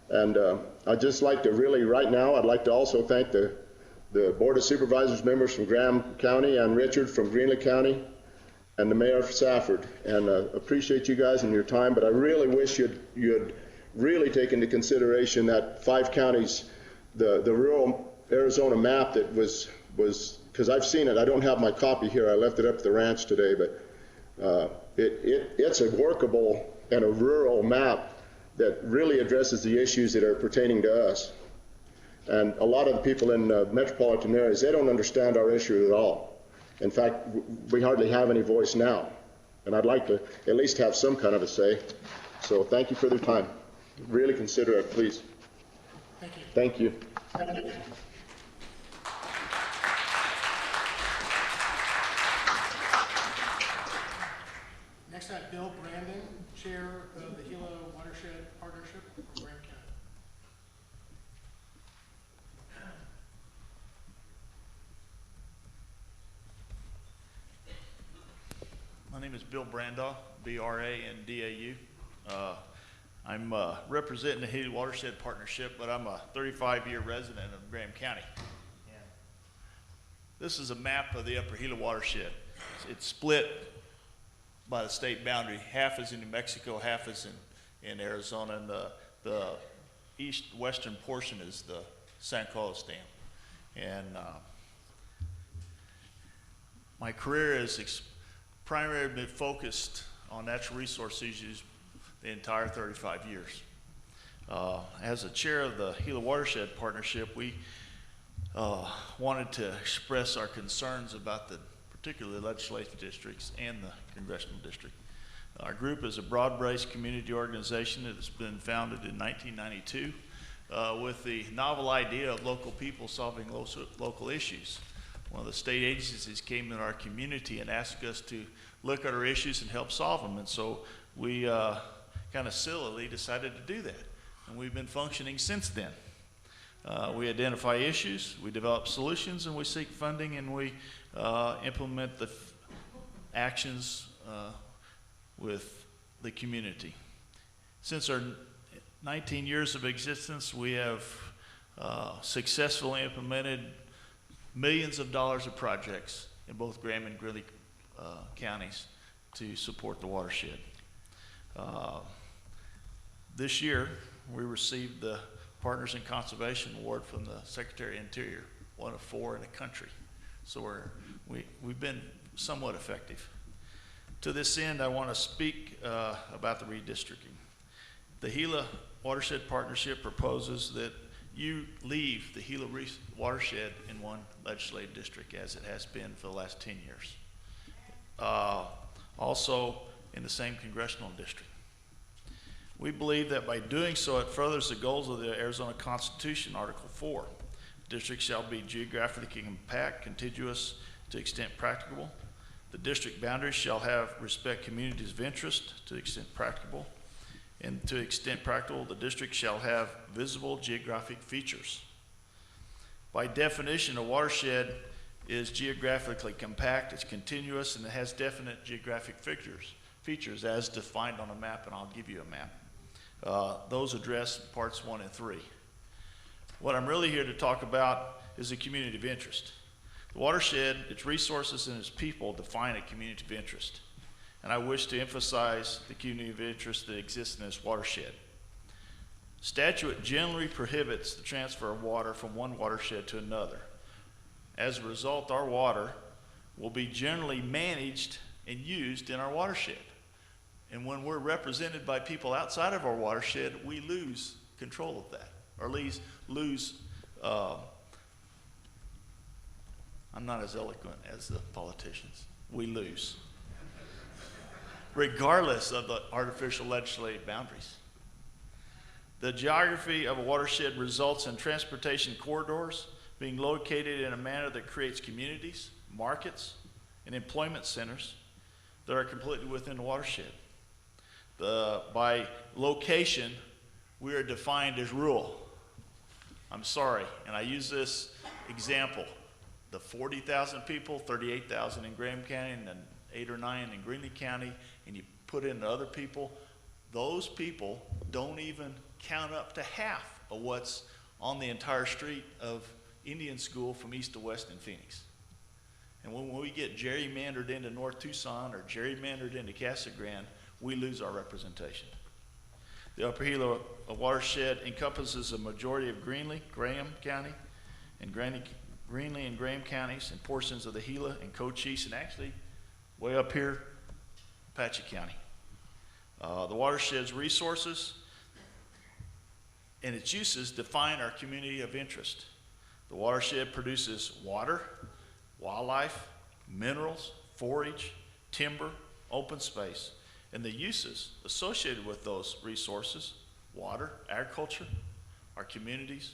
And I'd just like to really, right now, I'd like to also thank the Board of Supervisors members from Graham County and Richard from Greenlee County, and the mayor of Safford, and appreciate you guys and your time, but I really wish you'd really take into consideration that 5 counties, the rural Arizona map that was because I've seen it. I don't have my copy here. I left it up at the ranch today, but it's a workable and a rural map that really addresses the issues that are pertaining to us. And a lot of the people in metropolitan areas, they don't understand our issue at all. In fact, we hardly have any voice now, and I'd like to at least have some kind of a say. So thank you for their time. Really consider it, please. Thank you. Thank you. Next I have Bill Brandon, Chair of the Gila Watershed Partnership from Graham County. My name is Bill Brandaw, B-R-A-N-D-A-U. I'm representing the Gila Watershed Partnership, but I'm a 35-year resident of Graham County. And this is a map of the Upper Gila Watershed. It's split by the state boundary. Half is in New Mexico, half is in Arizona, and the east-western portion is the San Carlos Dam. And my career is primarily focused on natural resource issues the entire 35 years. As a chair of the Gila Watershed Partnership, we wanted to express our concerns about the particular legislative districts and the congressional district. Our group is a broad-based community organization that has been founded in 1992 with the novel idea of local people solving local issues. One of the state agencies came in our community and asked us to look at our issues and help solve them, and so we kind of sillily decided to do that, and we've been functioning since then. We identify issues, we develop solutions, and we seek funding, and we implement the actions with the community. Since our 19 years of existence, we have successfully implemented millions of dollars of projects in both Graham and Greenlee counties to support the watershed. This year, we received the Partners in Conservation Award from the Secretary of Interior, one of 4 in the country. So we've been somewhat effective. To this end, I want to speak about the redistricting. The Gila Watershed Partnership proposes that you leave the Gila watershed in one legislative district, as it has been for the last 10 years. Also in the same congressional district. We believe that by doing so, it furthers the goals of the Arizona Constitution, Article 4. Districts shall be geographically compact, contiguous to the extent practicable. The district boundaries shall respect communities of interest to the extent practicable. And to the extent practicable, the district shall have visible geographic features. By definition, a watershed is geographically compact, it's continuous, and it has definite geographic features as defined on a map, and I'll give you a map. Those address parts 1 and 3. What I'm really here to talk about is a community of interest. The watershed, its resources, and its people define a community of interest. And I wish to emphasize the community of interest that exists in this watershed. Statute generally prohibits the transfer of water from one watershed to another. As a result, our water will be generally managed and used in our watershed. And when we're represented by people outside of our watershed, we lose control of that, or at least lose, I'm not as eloquent as the politicians. We lose, regardless of the artificial legislative boundaries. The geography of a watershed results in transportation corridors being located in a manner that creates communities, markets, and employment centers that are completely within the watershed. By location, we are defined as rural. I'm sorry, and I use this example. The 40,000 people, 38,000 in Graham County, and then 8 or 9 in Greeley County, and you put in the other people, those people don't even count up to half of what's on the entire street of Indian School from east to west in Phoenix. And when we get gerrymandered into North Tucson or gerrymandered into Casa Grande, we lose our representation. The Upper Gila watershed encompasses a majority of Graham County, and Greeley and Graham counties, and portions of the Gila and Cochise, and actually way up here, Apache County. The watershed's resources and its uses define our community of interest. The watershed produces water, wildlife, minerals, forage, timber, open space, and the uses associated with those resources, water, agriculture, our communities,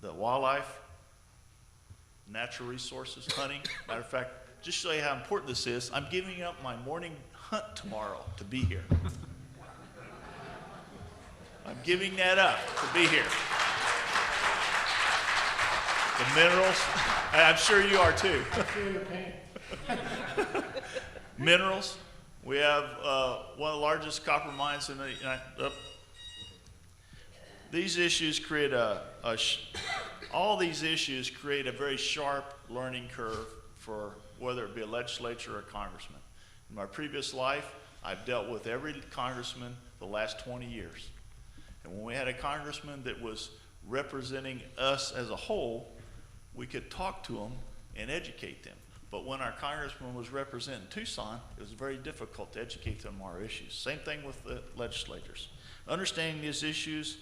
the wildlife, natural resources, hunting. Matter of fact, just to show you how important this is, I'm giving up my morning hunt tomorrow to be here. I'm giving that up to be here. The minerals, and I'm sure you are too. I feel your pain. Minerals, we have one of the largest copper mines in the these issues create all these issues create a very sharp learning curve for whether it be a legislature or a congressman. In my previous life, I've dealt with every congressman the last 20 years. And when we had a congressman that was representing us as a whole, we could talk to them and educate them. But when our congressman was representing Tucson, it was very difficult to educate them on our issues. Same thing with the legislators. Understanding these issues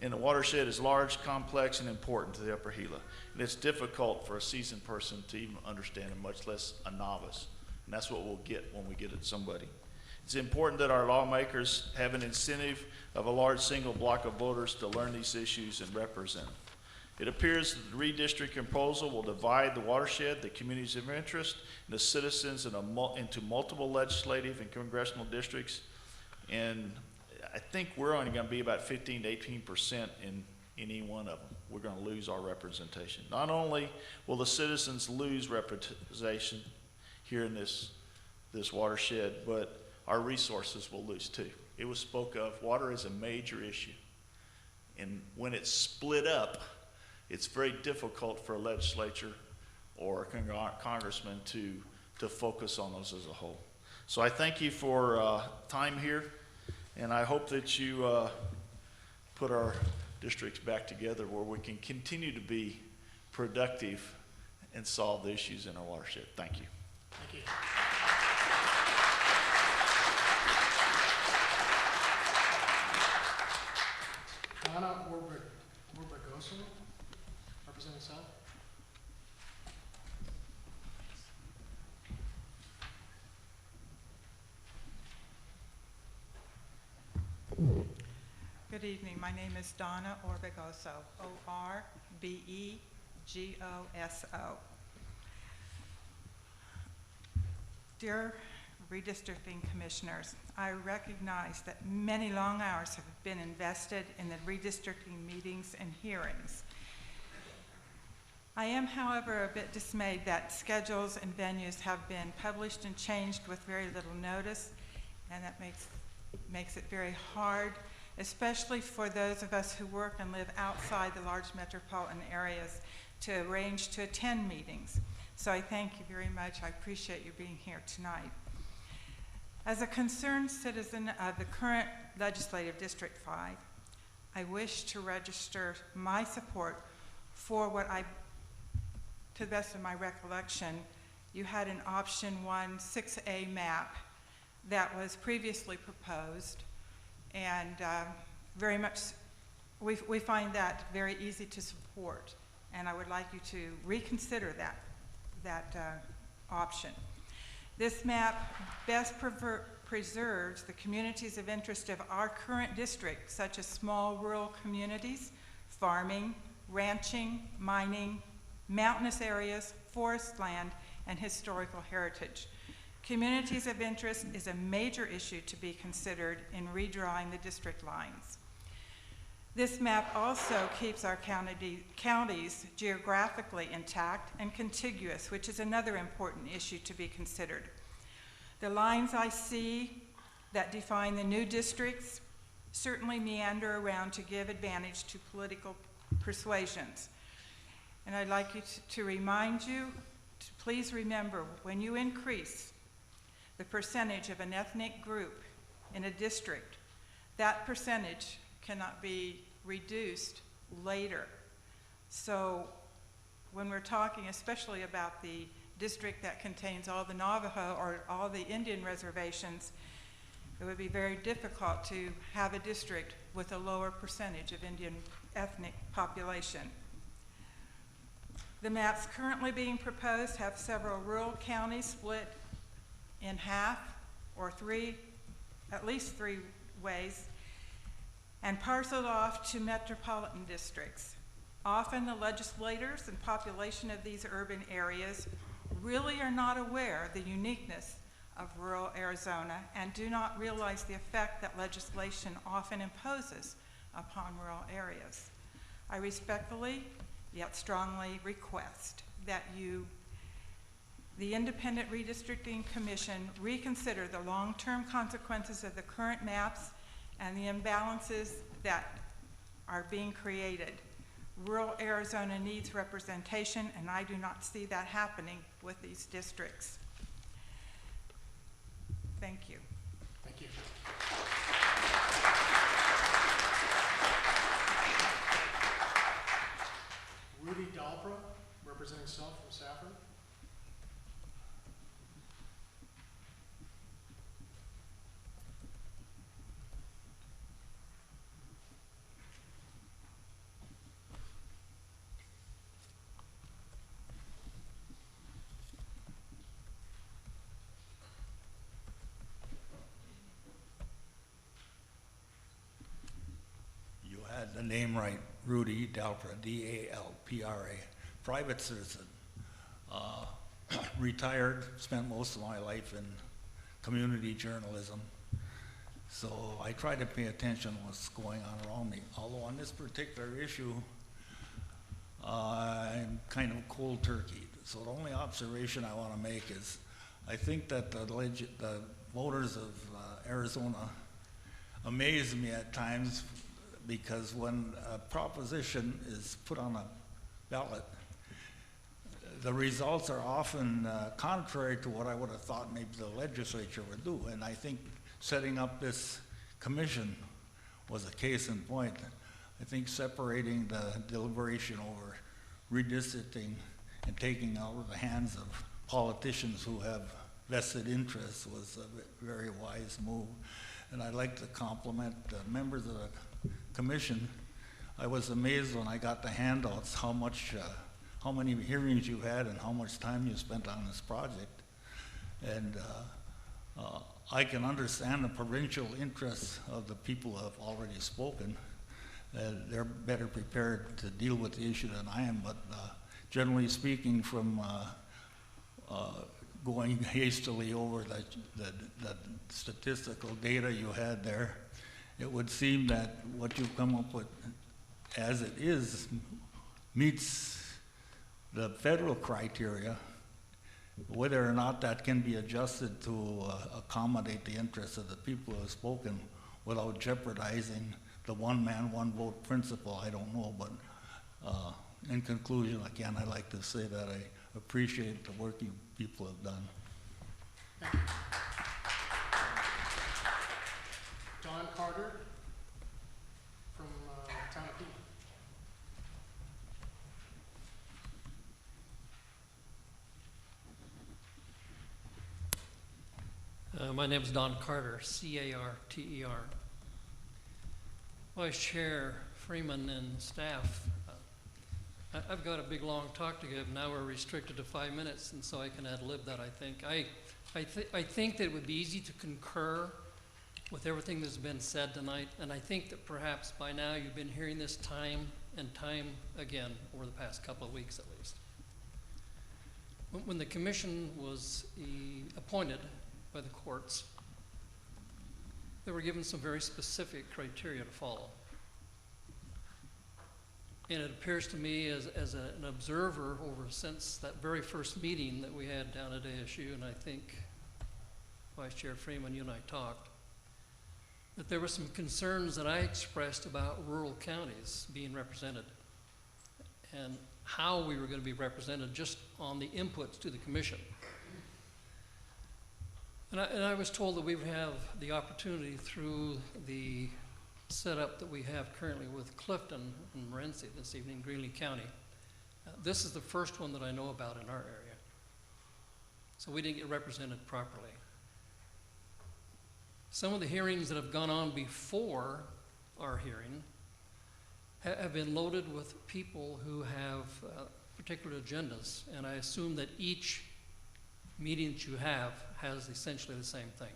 in the watershed is large, complex, and important to the Upper Gila. And it's difficult for a seasoned person to even understand it, much less a novice. And that's what we'll get when we get at somebody. It's important that our lawmakers have an incentive of a large single block of voters to learn these issues and represent them. It appears that the redistricting proposal will divide the watershed, the communities of interest, and the citizens into multiple legislative and congressional districts. And I think we're only going to be about 15 to 18% in any one of them. We're going to lose our representation. Not only will the citizens lose representation here in this watershed, but our resources will lose too. It was spoke of, water is a major issue. And when it's split up, it's very difficult for a legislature or a congressman to focus on those as a whole. So I thank you for time here, and I hope that you put our districts back together where we can continue to be productive and solve the issues in our watershed. Thank you. Thank you. Donna Orbegoso, representing South. Good evening. My name is Donna Orbegoso, O-R-B-E-G-O-S-O. Dear Redistricting Commissioners, I recognize that many long hours have been invested in the redistricting meetings and hearings. I am, however, a bit dismayed that schedules and venues have been published and changed with very little notice, and that makes it very hard, especially for those of us who work and live outside the large metropolitan areas, to arrange to attend meetings. So I thank you very much. I appreciate you being here tonight. As a concerned citizen of the current Legislative District 5, I wish to register my support for what I to the best of my recollection, you had an option 1 6A map that was previously proposed, and very much, we find that very easy to support, and I would like you to reconsider that option. This map best preserves the communities of interest of our current district, such as small rural communities, farming, ranching, mining, mountainous areas, forest land, and historical heritage. Communities of interest is a major issue to be considered in redrawing the district lines. This map also keeps our counties geographically intact and contiguous, which is another important issue to be considered. The lines I see that define the new districts certainly meander around to give advantage to political persuasions. And I'd like you to remind you to please remember, when you increase the percentage of an ethnic group in a district, that percentage cannot be reduced later. So when we're talking especially about the district that contains all the Navajo or all the Indian reservations, it would be very difficult to have a district with a lower percentage of Indian ethnic population. The maps currently being proposed have several rural counties split in half or at least three ways, and parceled off to metropolitan districts. Often the legislators and population of these urban areas really are not aware of the uniqueness of rural Arizona and do not realize the effect that legislation often imposes upon rural areas. I respectfully yet strongly request that the Independent Redistricting Commission, reconsider the long-term consequences of the current maps and the imbalances that are being created. Rural Arizona needs representation, and I do not see that happening with these districts. Thank you. Thank you. Rudy Dalbra, representing self from Safford. You had the name right, Rudy Dalpra, D-A-L-P-R-A, private citizen. Retired, spent most of my life in community journalism. So I try to pay attention to what's going on around me. Although on this particular issue, I'm kind of cold turkey. So the only observation I want to make is, I think that the voters of Arizona amaze me at times, because when a proposition is put on a ballot, the results are often contrary to what I would have thought maybe the legislature would do. And I think setting up this commission was a case in point. I think separating the deliberation over redistricting and taking out of the hands of politicians who have vested interests was a very wise move. And I'd like to compliment the members of the commission. I was amazed when I got the handouts how many hearings you had and how much time you spent on this project. And I can understand the provincial interests of the people who have already spoken. They're better prepared to deal with the issue than I am, but generally speaking, from going hastily over the statistical data you had there, it would seem that what you've come up with as it is meets the federal criteria. Whether or not that can be adjusted to accommodate the interests of the people who have spoken without jeopardizing the one man, one vote principle, I don't know. But in conclusion, again, I'd like to say that I appreciate the work you people have done. Thank you. Don Carter from Town of Pima. My name is Don Carter, C-A-R-T-E-R. Vice Chair Freeman and staff, I've got a big long talk to give. Now we're restricted to 5 minutes, and so I can ad-lib that, I think. I think that it would be easy to concur with everything that's been said tonight, and I think that perhaps by now you've been hearing this time and time again over the past couple of weeks at least. When the commission was appointed by the courts, they were given some very specific criteria to follow. And it appears to me as an observer since that very first meeting that we had down at ASU, and I think Vice Chair Freeman, you and I talked, that there were some concerns that I expressed about rural counties being represented and how we were going to be represented just on the inputs to the commission. And I was told that we would have the opportunity through the setup that we have currently with Clifton and Morenci this evening, Greeley County. This is the first one that I know about in our area. So we didn't get represented properly. Some of the hearings that have gone on before our hearing have been loaded with people who have particular agendas, and I assume that each meeting that you have has essentially the same thing.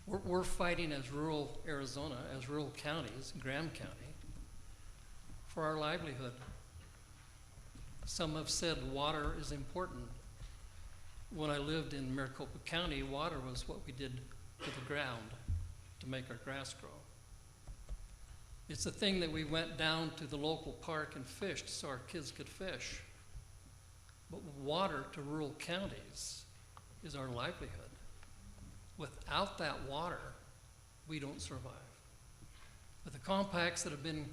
We're fighting as rural Arizona, as rural counties, Graham County, for our livelihood. Some have said water is important. When I lived in Maricopa County, water was what we did to the ground to make our grass grow. It's the thing that we went down to the local park and fished so our kids could fish. But water to rural counties is our livelihood. Without that water, we don't survive. With the compacts that have been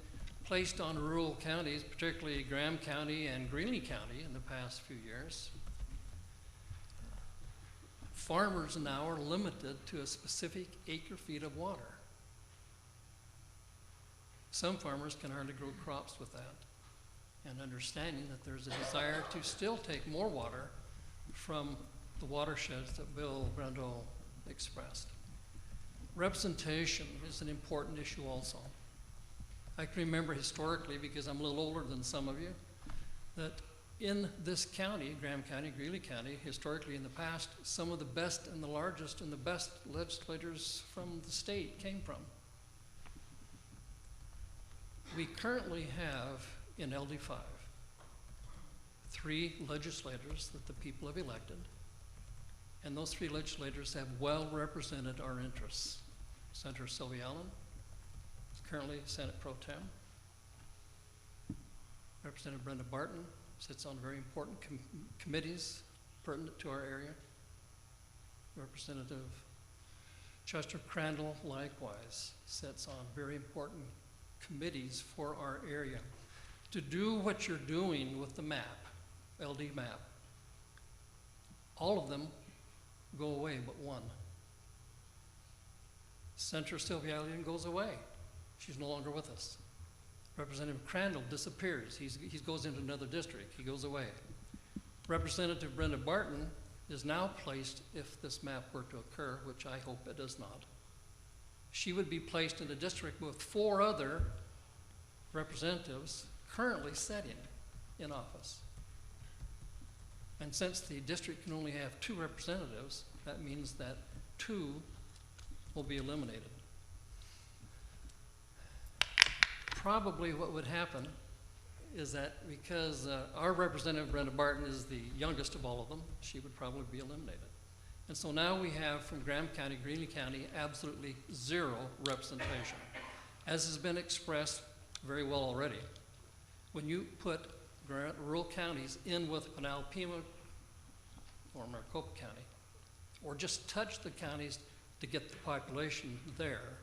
placed on rural counties, particularly Graham County and Greeley County in the past few years, farmers now are limited to a specific acre feet of water. Some farmers can hardly grow crops with that, and understanding that there's a desire to still take more water from the watersheds that Bill Brando expressed. Representation is an important issue also. I can remember historically, because I'm a little older than some of you, that in this county, Graham County, Greeley County, historically in the past, some of the best and the largest and the best legislators from the state came from. We currently have in LD5 3 legislators that the people have elected, and those 3 legislators have well represented our interests. Senator Sylvia Allen is currently Senate Pro Tem. Representative Brenda Barton sits on very important committees pertinent to our area. Representative Chester Crandall likewise sits on very important committees for our area. To do what you're doing with the map, LD map, all of them go away but one. Senator Sylvia Allen goes away. She's no longer with us. Representative Crandall disappears. He goes into another district. He goes away. Representative Brenda Barton is now placed, if this map were to occur, which I hope it does not, she would be placed in a district with 4 other representatives currently sitting in office. And since the district can only have 2 representatives, that means that 2 will be eliminated. Probably what would happen is that because our representative, Brenda Barton, is the youngest of all of them, she would probably be eliminated. And so now we have from Graham County, Greeley County, absolutely 0 representation. As has been expressed very well already, when you put rural counties in with Alpena or Maricopa County, or just touch the counties to get the population there,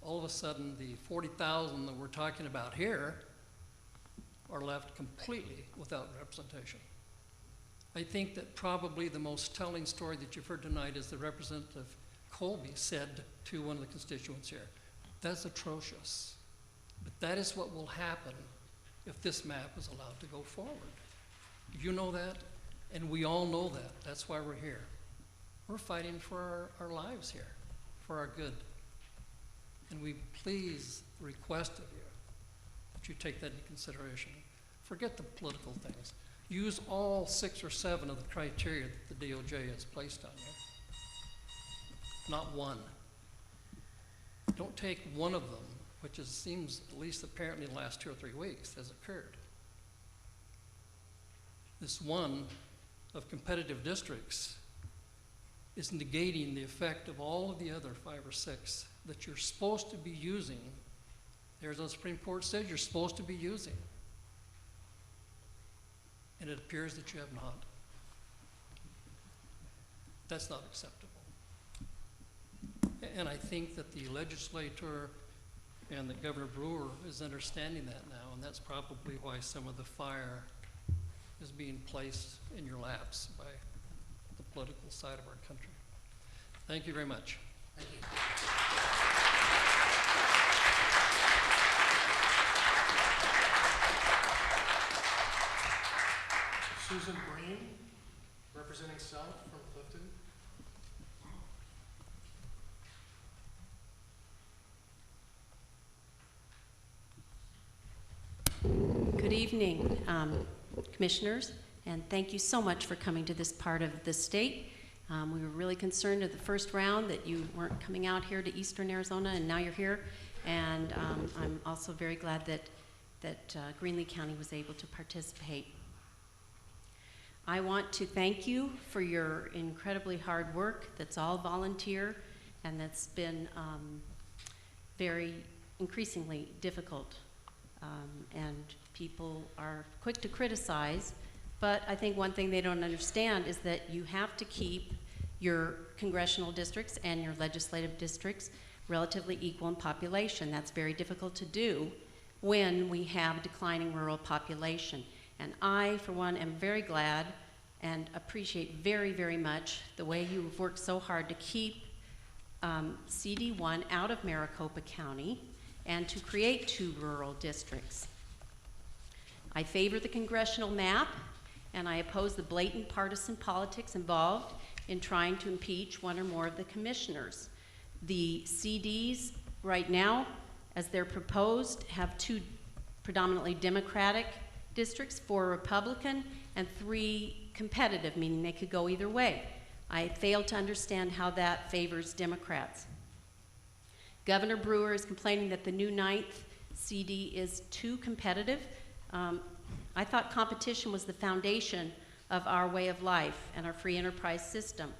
all of a sudden the 40,000 that we're talking about here are left completely without representation. I think that probably the most telling story that you've heard tonight is the Representative Colby said to one of the constituents here, that's atrocious, but that is what will happen if this map is allowed to go forward. You know that, and we all know that. That's why we're here. We're fighting for our lives here, for our good. And we please request of you that you take that into consideration. Forget the political things. Use all 6 or 7 of the criteria that the DOJ has placed on you. Not one. Don't take one of them, which seems, at least apparently in the last 2 or 3 weeks, has occurred. This one of competitive districts is negating the effect of all of the other 5 or 6 that you're supposed to be using. The Arizona Supreme Court said you're supposed to be using. And it appears that you have not. That's not acceptable. And I think that the legislator and that Governor Brewer is understanding that now, and that's probably why some of the fire is being placed in your laps by the political side of our country. Thank you very much. Thank you. Susan Breen, representing South from Clifton. Good evening, commissioners, and thank you so much for coming to this part of the state. We were really concerned at the first round that you weren't coming out here to Eastern Arizona, and now you're here. And I'm also very glad that Greenlee County was able to participate. I want to thank you for your incredibly hard work that's all volunteer and that's been very increasingly difficult. And people are quick to criticize, but I think one thing they don't understand is that you have to keep your congressional districts and your legislative districts relatively equal in population. That's very difficult to do when we have declining rural population. And I, for one, am very glad and appreciate very, very much the way you've worked so hard to keep CD1 out of Maricopa County and to create 2 rural districts. I favor the congressional map, and I oppose the blatant partisan politics involved in trying to impeach one or more of the commissioners. The CDs right now, as they're proposed, have 2 predominantly Democratic districts, 4 Republican, and 3 competitive, meaning they could go either way. I fail to understand how that favors Democrats. Governor Brewer is complaining that the new 9th CD is too competitive. I thought competition was the foundation of our way of life and our free enterprise system.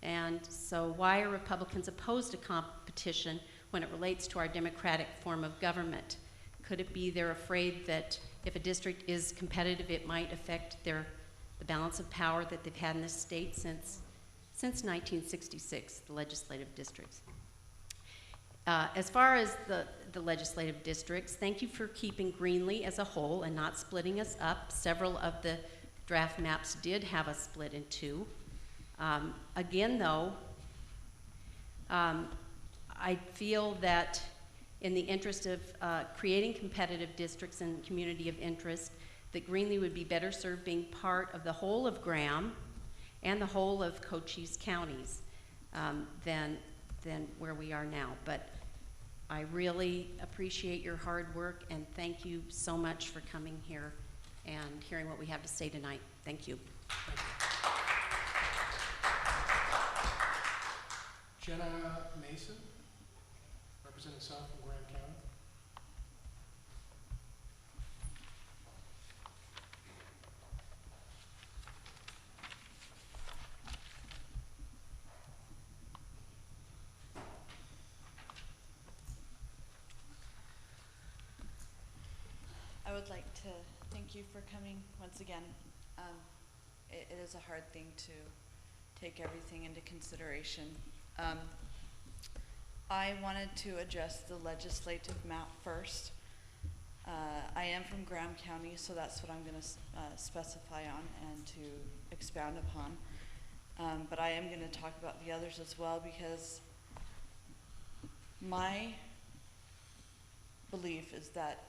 And so why are Republicans opposed to competition when it relates to our democratic form of government? Could it be they're afraid that if a district is competitive, it might affect the balance of power that they've had in this state since 1966, the legislative districts? As far as the legislative districts, thank you for keeping Greenlee as a whole and not splitting us up. Several of the draft maps did have us split in 2. Again, though, I feel that in the interest of creating competitive districts and community of interest, that Greenlee would be better served being part of the whole of Graham and the whole of Cochise counties than where we are now. But I really appreciate your hard work, and thank you so much for coming here and hearing what we have to say tonight. Thank you. Jenna Mason, representing South from Graham County. I would like to thank you for coming once again. It is a hard thing to take everything into consideration. I wanted to address the legislative map first. I am from Graham County, so that's what I'm going to specify on and to expound upon. But I am going to talk about the others as well, because my belief is that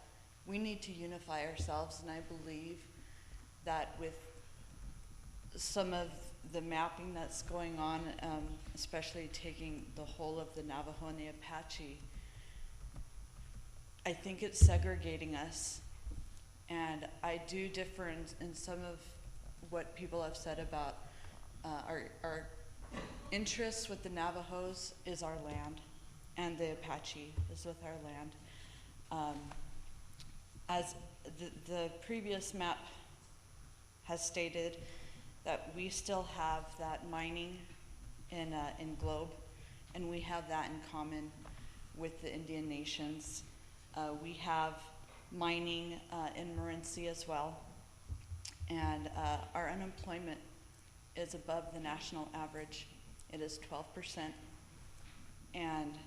we need to unify ourselves, and I believe that with some of the mapping that's going on, especially taking the whole of the Navajo and the Apache, I think it's segregating us. And I do differ in some of what people have said about our interests with the Navajos is our land, and the Apache is with our land. As the previous map has stated, that we still have that mining in Globe, and we have that in common with the Indian nations. We have mining in Morenci as well, and our unemployment is above the national average. It is 12%, and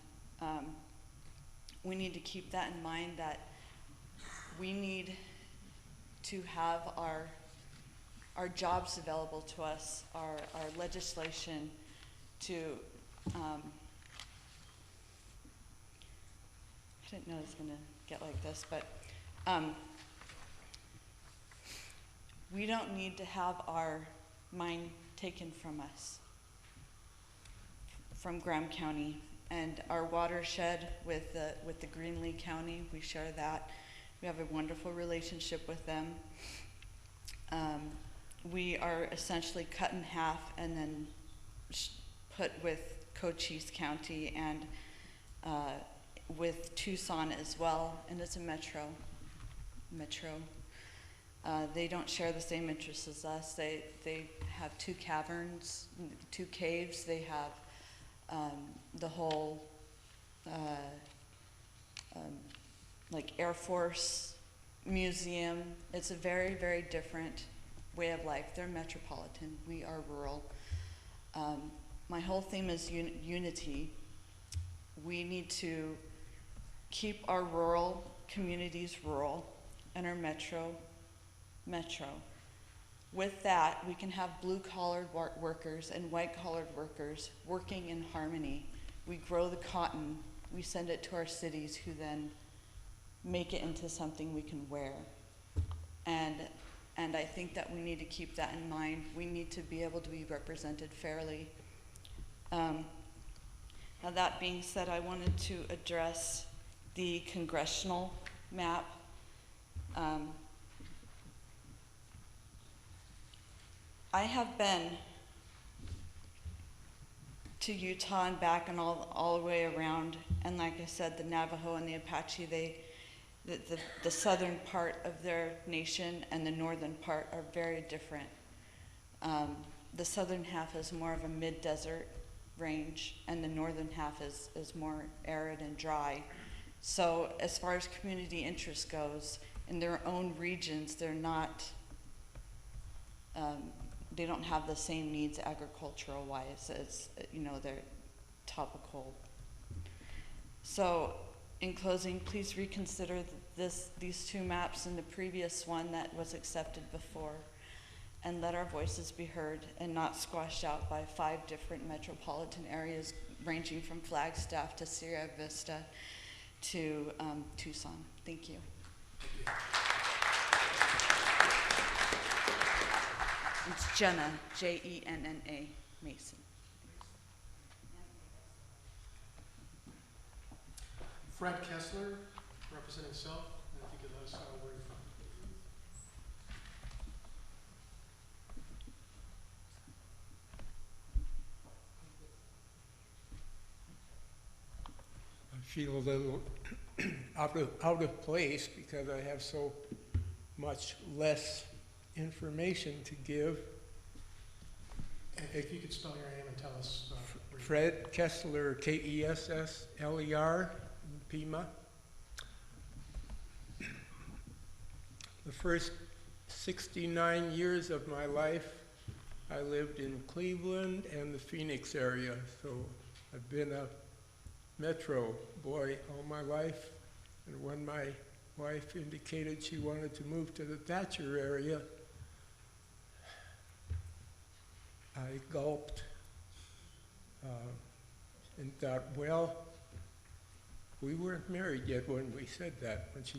we need to keep that in mind, that we need to have our jobs available to us, our legislation to, I didn't know it was gonna get like this, but we don't need to have our mine taken from us, from Graham County, and our watershed with the Greenlee County, we share that. We have a wonderful relationship with them. We are essentially cut in half and then put with Cochise County and with Tucson as well, and it's a metro. They don't share the same interests as us. They have 2 caverns, 2 caves. They have the whole like Air Force Museum. It's a very, very different way of life. They're metropolitan. We are rural. My whole theme is unity. We need to keep our rural communities rural and our metro. With that, we can have blue-collared workers and white-collared workers working in harmony. We grow the cotton, we send it to our cities, who then make it into something we can wear. And I think that we need to keep that in mind. We need to be able to be represented fairly. Now that being said, I wanted to address the congressional map. I have been to Utah and back and all the way around, and like I said, the Navajo and the Apache, the southern part of their nation and the northern part are very different. The southern half is more of a mid-desert range, and the northern half is more arid and dry. So as far as community interest goes, in their own regions, they're not, they don't have the same needs agricultural wise as, their topical. So in closing, please reconsider these 2 maps and the previous one that was accepted before, and let our voices be heard and not squashed out by 5 different metropolitan areas ranging from Flagstaff to Sierra Vista to Tucson. Thank you. It's Jenna, Jenna Mason. Fred Kessler, representing Self, and if you could let us know where you're from. I feel a little out of place because I have so much less information to give. If you could spell your name and tell us. Fred Kessler, Kessler, Pima. The first 69 years of my life, I lived in Cleveland and the Phoenix area, so I've been a metro boy all my life. And when my wife indicated she wanted to move to the Thatcher area, I gulped and thought, well, we weren't married yet when she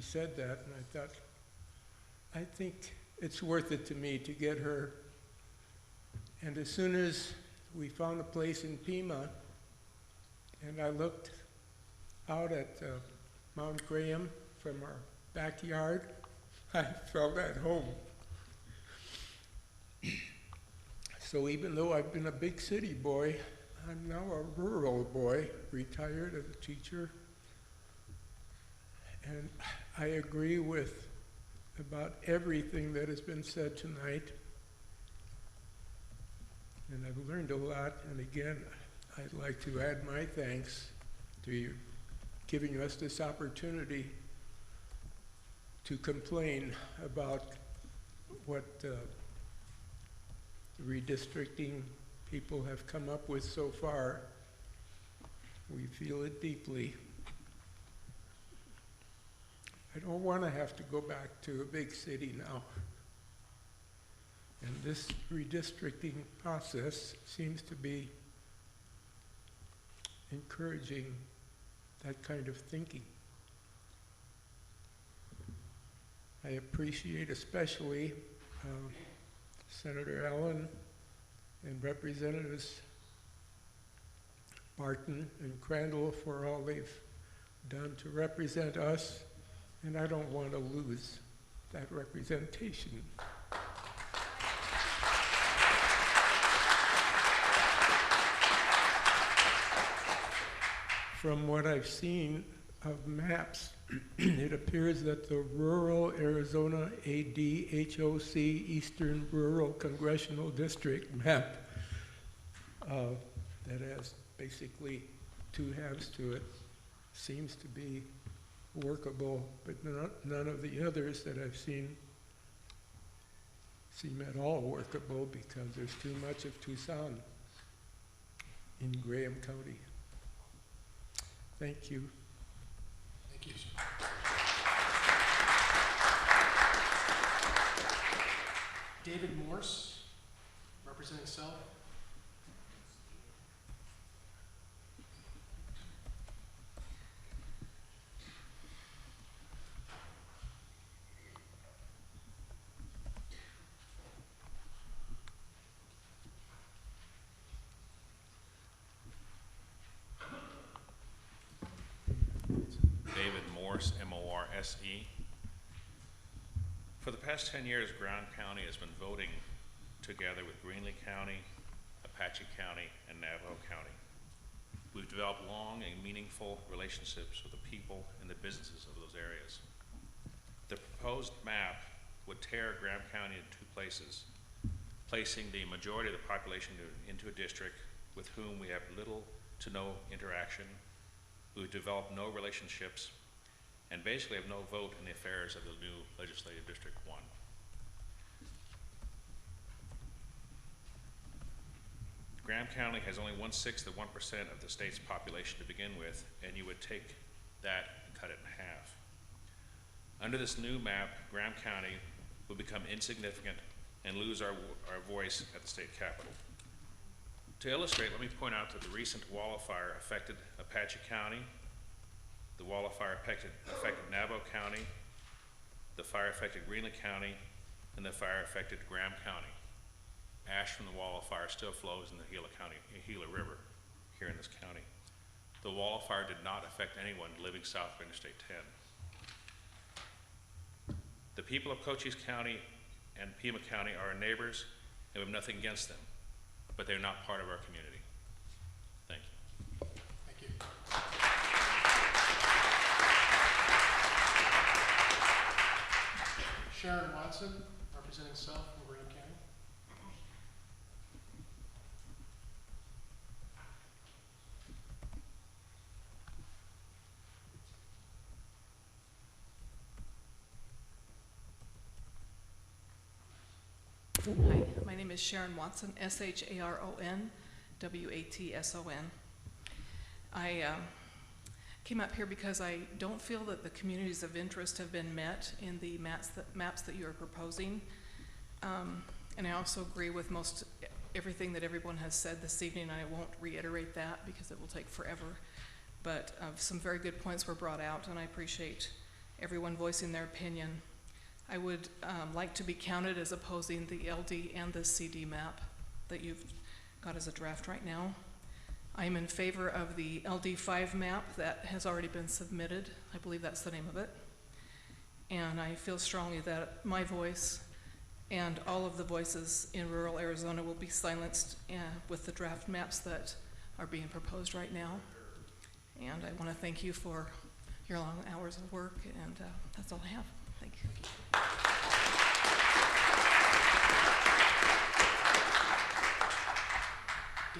said that, and I thought, I think it's worth it to me to get her And as soon as we found a place in Pima, and I looked out at Mount Graham from our backyard, I felt at home. So even though I've been a big city boy, I'm now a rural boy, retired as a teacher. And I agree with about everything that has been said tonight. And I've learned a lot, and again, I'd like to add my thanks to you giving us this opportunity to complain about what the redistricting people have come up with so far. We feel it deeply. I don't want to have to go back to a big city now. And this redistricting process seems to be encouraging that kind of thinking. I appreciate especially Senator Allen and Representatives Martin and Crandall for all they've done to represent us, and I don't want to lose that representation. From what I've seen of maps, it appears that the rural Arizona ADHOC Eastern Rural Congressional District map that has basically two halves to it seems to be workable, but none of the others that I've seen seem at all workable because there's too much of Tucson in Graham County. Thank you. Thank you. David Morse, representing Self. M-O-R-S-E. For the past 10 years, Graham County has been voting together with Greenlee County, Apache County, and Navajo County. We've developed long and meaningful relationships with the people and the businesses of those areas. The proposed map would tear Graham County in two places, placing the majority of the population into a district with whom we have little to no interaction, who develop no relationships, and basically have no vote in the affairs of the new legislative District 1. Graham County has only 1/6 of 1% of the state's population to begin with, and you would take that and cut it in half. Under this new map, Graham County will become insignificant and lose our voice at the state capitol. To illustrate, let me point out that the recent wildfire affected Apache County, the wildfire affected Navajo County, the fire affected Greenlee County, and the fire affected Graham County. Ash from the wildfire still flows in the Gila River here in this county. The wildfire did not affect anyone living south of Interstate 10. The people of Cochise County and Pima County are our neighbors, and we have nothing against them, but they're not part of our community. Thank you. Thank you. Sharon Watson, representing Self from Graham County. Hi, my name is Sharon Watson, S-H-A-R-O-N, W-A-T-S-O-N. I came up here because I don't feel that the communities of interest have been met in the maps that you are proposing. And I also agree with everything that everyone has said this evening, and I won't reiterate that because it will take forever. But some very good points were brought out, and I appreciate everyone voicing their opinion. I would like to be counted as opposing the LD and the CD map. that you've got as a draft right now. I'm in favor of the LD5 map that has already been submitted. I believe that's the name of it. And I feel strongly that my voice and all of the voices in rural Arizona will be silenced with the draft maps that are being proposed right now. And I want to thank you for your long hours of work, and that's all I have. Thank you.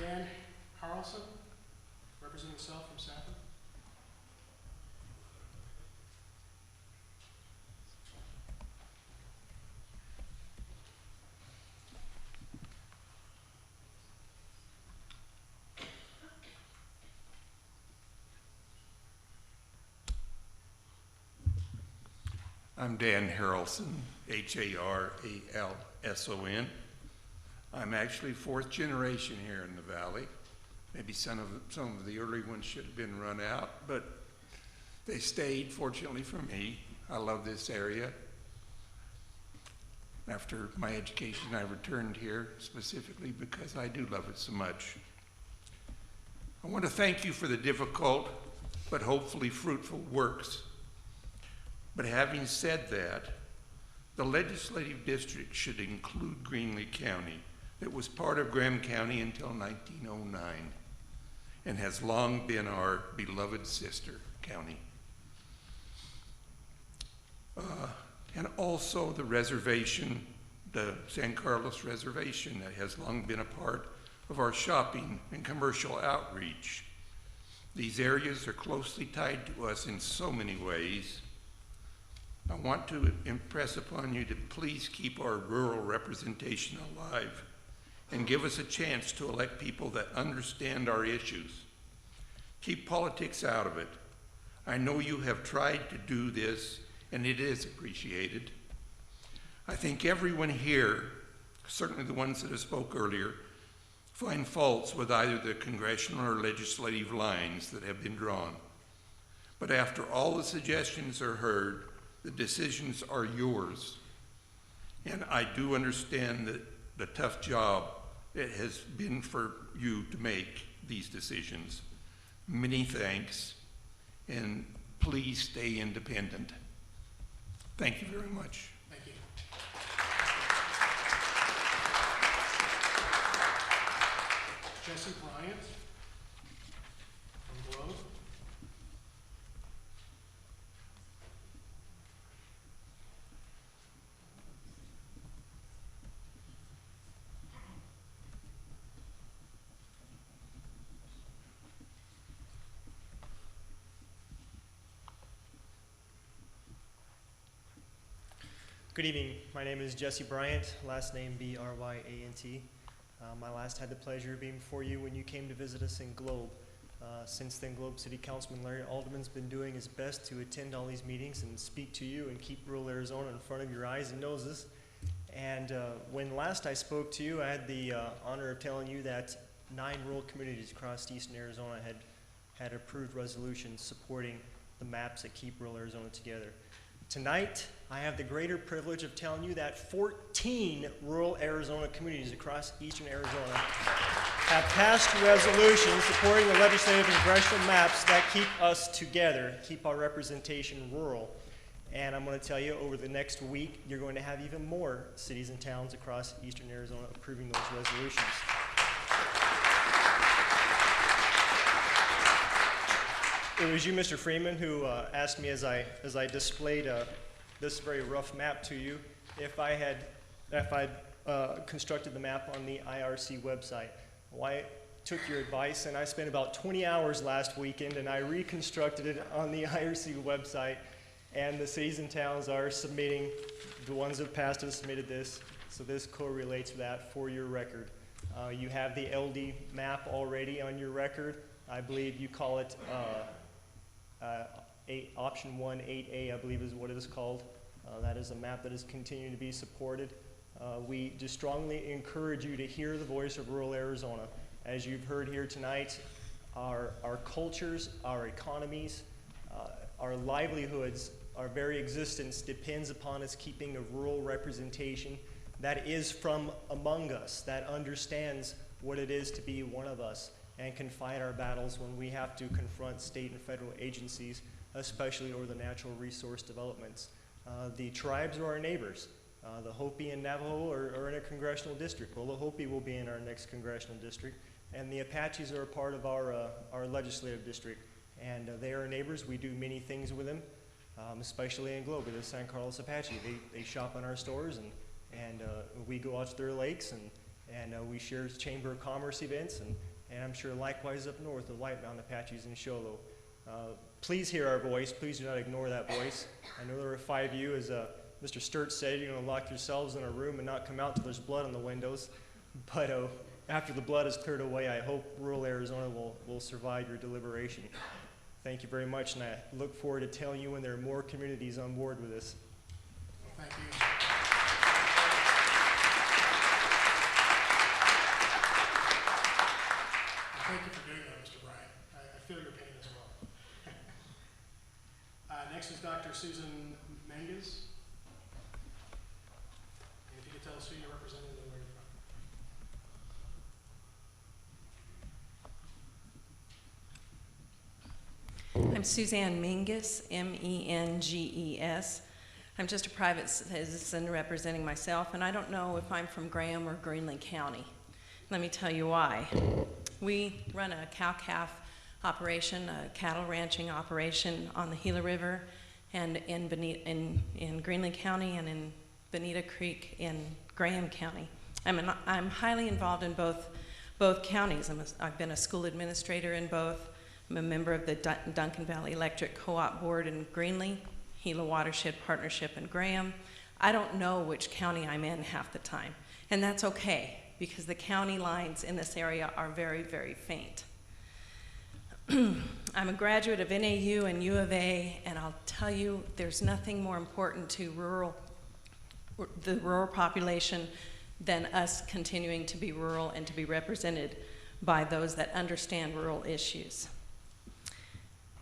Dan Carlson, representing himself from Safford. I'm Dan Harrelson, Haralson. I'm actually fourth generation here in the valley. Maybe some of the early ones should have been run out, but they stayed, fortunately for me. I love this area. After my education, I returned here specifically because I do love it so much. I want to thank you for the difficult, but hopefully fruitful works. But having said that, the legislative district should include Greenlee County, that was part of Graham County until 1909 and has long been our beloved sister county. And also the reservation, the San Carlos Reservation, that has long been a part of our shopping and commercial outreach. These areas are closely tied to us in so many ways. I want to impress upon you to please keep our rural representation alive and give us a chance to elect people that understand our issues. Keep politics out of it. I know you have tried to do this, and it is appreciated. I think everyone here, certainly the ones that have spoke earlier, find faults with either the congressional or legislative lines that have been drawn. But after all the suggestions are heard, the decisions are yours. And I do understand that the tough job it has been for you to make these decisions. Many thanks, and please stay independent. Thank you very much. Thank you. Jesse Bryant from Globe. Good evening. My name is Jesse Bryant, last name B-R-Y-A-N-T. I last had the pleasure of being before you when you came to visit us in Globe. Since then, Globe City Councilman Larry Alderman's been doing his best to attend all these meetings and speak to you and keep rural Arizona in front of your eyes and noses. And when last I spoke to you, I had the honor of telling you that 9 rural communities across eastern Arizona had approved resolutions supporting the maps that keep rural Arizona together. Tonight, I have the greater privilege of telling you that 14 rural Arizona communities across eastern Arizona have passed resolutions supporting the legislative and congressional maps that keep us together, keep our representation rural. And I'm going to tell you, over the next week, you're going to have even more cities and towns across eastern Arizona approving those resolutions. It was you, Mr. Freeman, who asked me as I displayed this very rough map to you if I'd constructed the map on the IRC website. Well, I took your advice, and I spent about 20 hours last weekend, and I reconstructed it on the IRC website. And the cities and towns are submitting, the ones that passed have submitted this, so this correlates with that for your record. You have the LD map already on your record. I believe you call it option 1, 8A, I believe is what it is called. That is a map that is continuing to be supported. We just strongly encourage you to hear the voice of rural Arizona. As you've heard here tonight, our cultures, our economies, our livelihoods, our very existence depends upon us keeping a rural representation that is from among us, that understands what it is to be one of us, and can fight our battles when we have to confront state and federal agencies, especially over the natural resource developments. The tribes are our neighbors. The Hopi and Navajo are in a congressional district. Well, the Hopi will be in our next congressional district, and the Apaches are a part of our legislative district. And they are our neighbors. We do many things with them, especially in Globe, the San Carlos Apache. They shop in our stores, and we go out to their lakes, and we share Chamber of Commerce events, and I'm sure likewise up north, the White Mountain Apaches in Show Low. Please hear our voice. Please do not ignore that voice. I know there are 5 of you, as Mr. Sturt said, you're going to lock yourselves in a room and not come out until there's blood on the windows. But after the blood is cleared away, I hope rural Arizona will survive your deliberation. Thank you very much, and I look forward to telling you when there are more communities on board with this. Thank you. Thank you for doing that, Mr. Bryant. I feel your pain as well. Next is Dr. Susan Menges. And if you could tell us who you're representing and where you're from. I'm Suzanne Menges, M-E-N-G-E-S. I'm just a private citizen representing myself, and I don't know if I'm from Graham or Greenlee County. Let me tell you why. We run a cow-calf operation, a cattle ranching operation on the Gila River and in Greenlee County and in Bonita Creek in Graham County. I'm highly involved in both counties. I've been a school administrator in both. I'm a member of the Duncan Valley Electric Co-op Board in Greenlee, Gila Watershed Partnership in Graham. I don't know which county I'm in half the time, and that's okay, because the county lines in this area are very, very faint. I'm a graduate of NAU and U of A, and I'll tell you, there's nothing more important to the rural population than us continuing to be rural and to be represented by those that understand rural issues.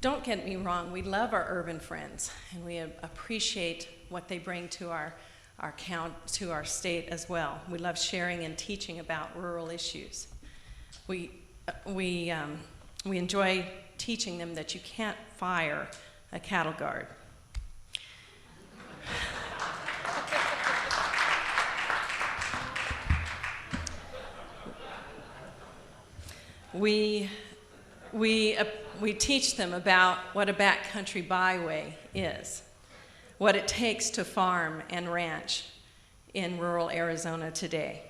Don't get me wrong, we love our urban friends, and we appreciate what they bring to our state as well. We love sharing and teaching about rural issues. We enjoy teaching them that you can't fire a cattle guard. We teach them about what a backcountry byway is, what it takes to farm and ranch in rural Arizona today.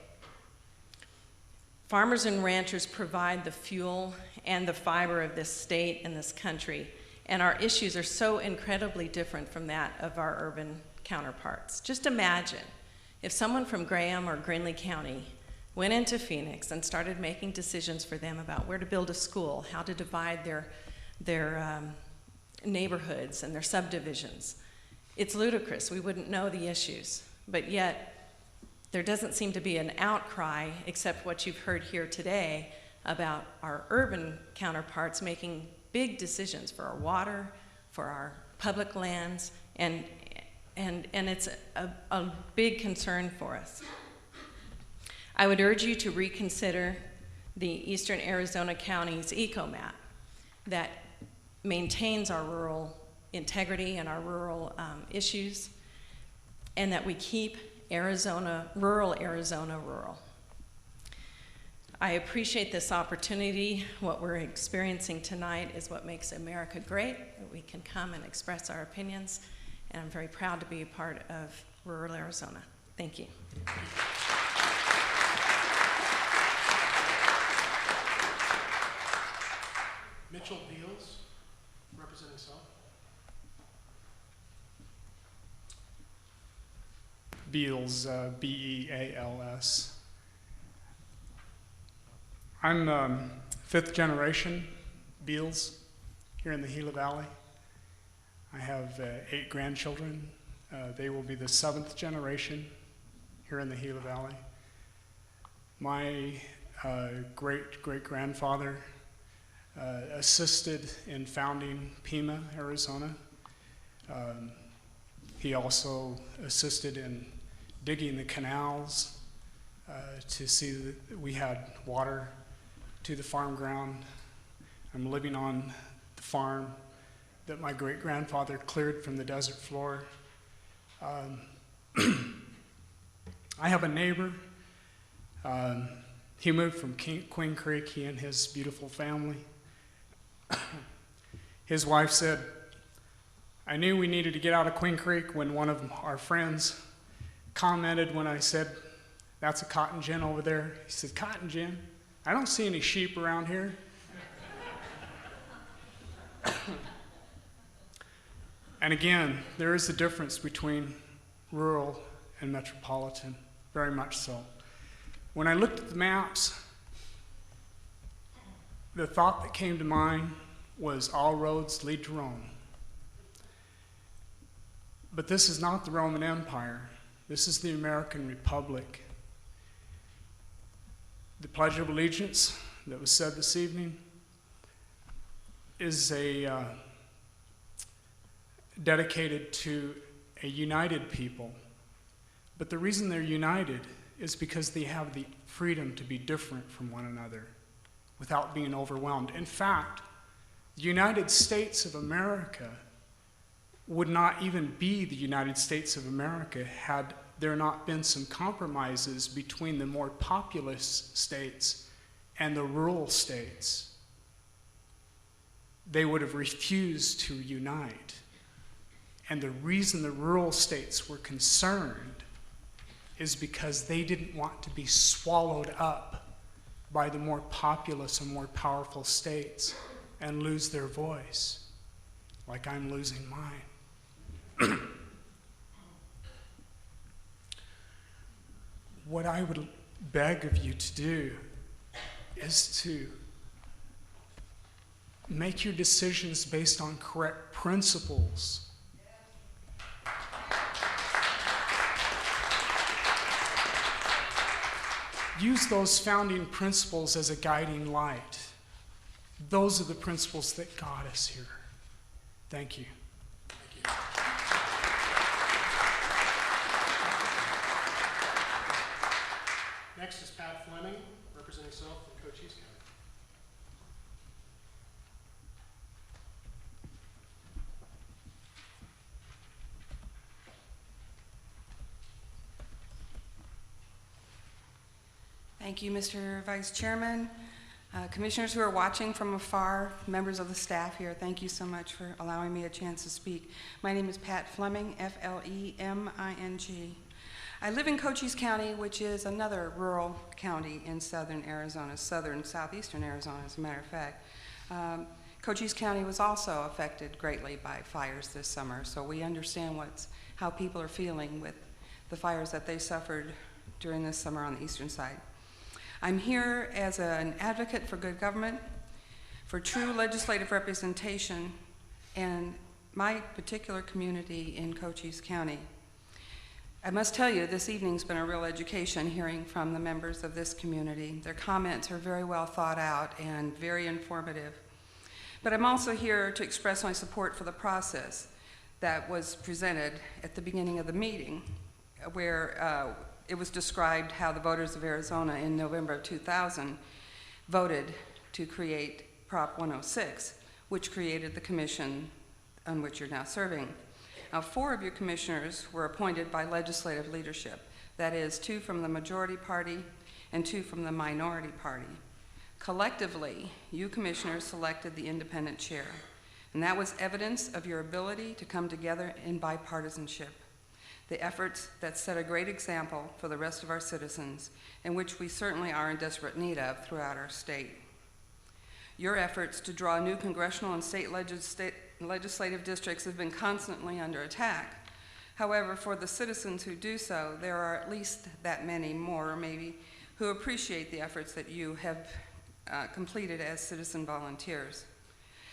Farmers and ranchers provide the fuel and the fiber of this state and this country, and our issues are so incredibly different from that of our urban counterparts. Just imagine if someone from Graham or Greenlee County went into Phoenix and started making decisions for them about where to build a school, how to divide their neighborhoods and their subdivisions. It's ludicrous. We wouldn't know the issues, but yet there doesn't seem to be an outcry, except what you've heard here today, about our urban counterparts making big decisions for our water, for our public lands, and it's a big concern for us. I would urge you to reconsider the Eastern Arizona County's eco-map that maintains our rural integrity and our rural issues, and that we keep rural Arizona rural. I appreciate this opportunity. What we're experiencing tonight is what makes America great, that we can come and express our opinions, and I'm very proud to be a part of rural Arizona. Thank you. Mitchell Beals, representing South. Beals, B-E-A-L-S. I'm fifth generation Beals here in the Gila Valley. I have 8 grandchildren. They will be the 7th generation here in the Gila Valley. My great-great-grandfather assisted in founding Pima, Arizona. He also assisted in digging the canals to see that we had water to the farm ground. I'm living on the farm that my great-grandfather cleared from the desert floor. I have a neighbor. He moved from Queen Creek, he and his beautiful family. His wife said, I knew we needed to get out of Queen Creek when one of our friends commented when I said, that's a cotton gin over there. He said, cotton gin? I don't see any sheep around here. And again, there is a difference between rural and metropolitan, very much so. When I looked at the maps, the thought that came to mind was all roads lead to Rome. But this is not the Roman Empire. This is the American Republic. The Pledge of Allegiance that was said this evening is dedicated to a united people. But the reason they're united is because they have the freedom to be different from one another without being overwhelmed. In fact, the United States of America would not even be the United States of America had there not been some compromises between the more populous states and the rural states. They would have refused to unite. And the reason the rural states were concerned is because they didn't want to be swallowed up by the more populous and more powerful states and lose their voice, like I'm losing mine. What I would beg of you to do is to make your decisions based on correct principles. Use those founding principles as a guiding light. Those are the principles that got us here. Thank you. Next is Pat Fleming, representing Self from Cochise County. Thank you, Mr. Vice Chairman. Commissioners who are watching from afar, members of the staff here, thank you so much for allowing me a chance to speak. My name is Pat Fleming, F-L-E-M-I-N-G. I live in Cochise County, which is another rural county in southern Arizona, southeastern Arizona, as a matter of fact. Cochise County was also affected greatly by fires this summer, so we understand how people are feeling with the fires that they suffered during this summer on the eastern side. I'm here as an advocate for good government, for true legislative representation, and my particular community in Cochise County. I must tell you, this evening's been a real education hearing from the members of this community. Their comments are very well thought out and very informative. But I'm also here to express my support for the process that was presented at the beginning of the meeting, where it was described how the voters of Arizona in November of 2000 voted to create Prop 106, which created the commission on which you're now serving. Now, 4 of your commissioners were appointed by legislative leadership. That is, 2 from the majority party and 2 from the minority party. Collectively, you commissioners selected the independent chair, and that was evidence of your ability to come together in bipartisanship. The efforts that set a great example for the rest of our citizens, and which we certainly are in desperate need of throughout our state. Your efforts to draw new congressional and state legislative districts have been constantly under attack. However, for the citizens who do so, there are at least that many more, maybe, who appreciate the efforts that you have completed as citizen volunteers.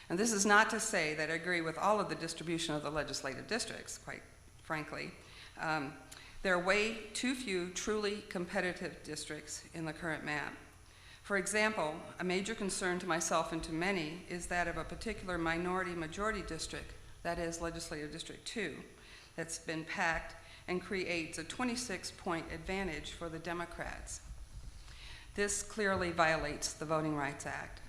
And this is not to say that I agree with all of the distribution of the legislative districts, quite frankly. There are way too few truly competitive districts in the current map. For example, a major concern to myself and to many is that of a particular minority-majority district, that is Legislative District 2, that's been packed and creates a 26-point advantage for the Democrats. This clearly violates the Voting Rights Act.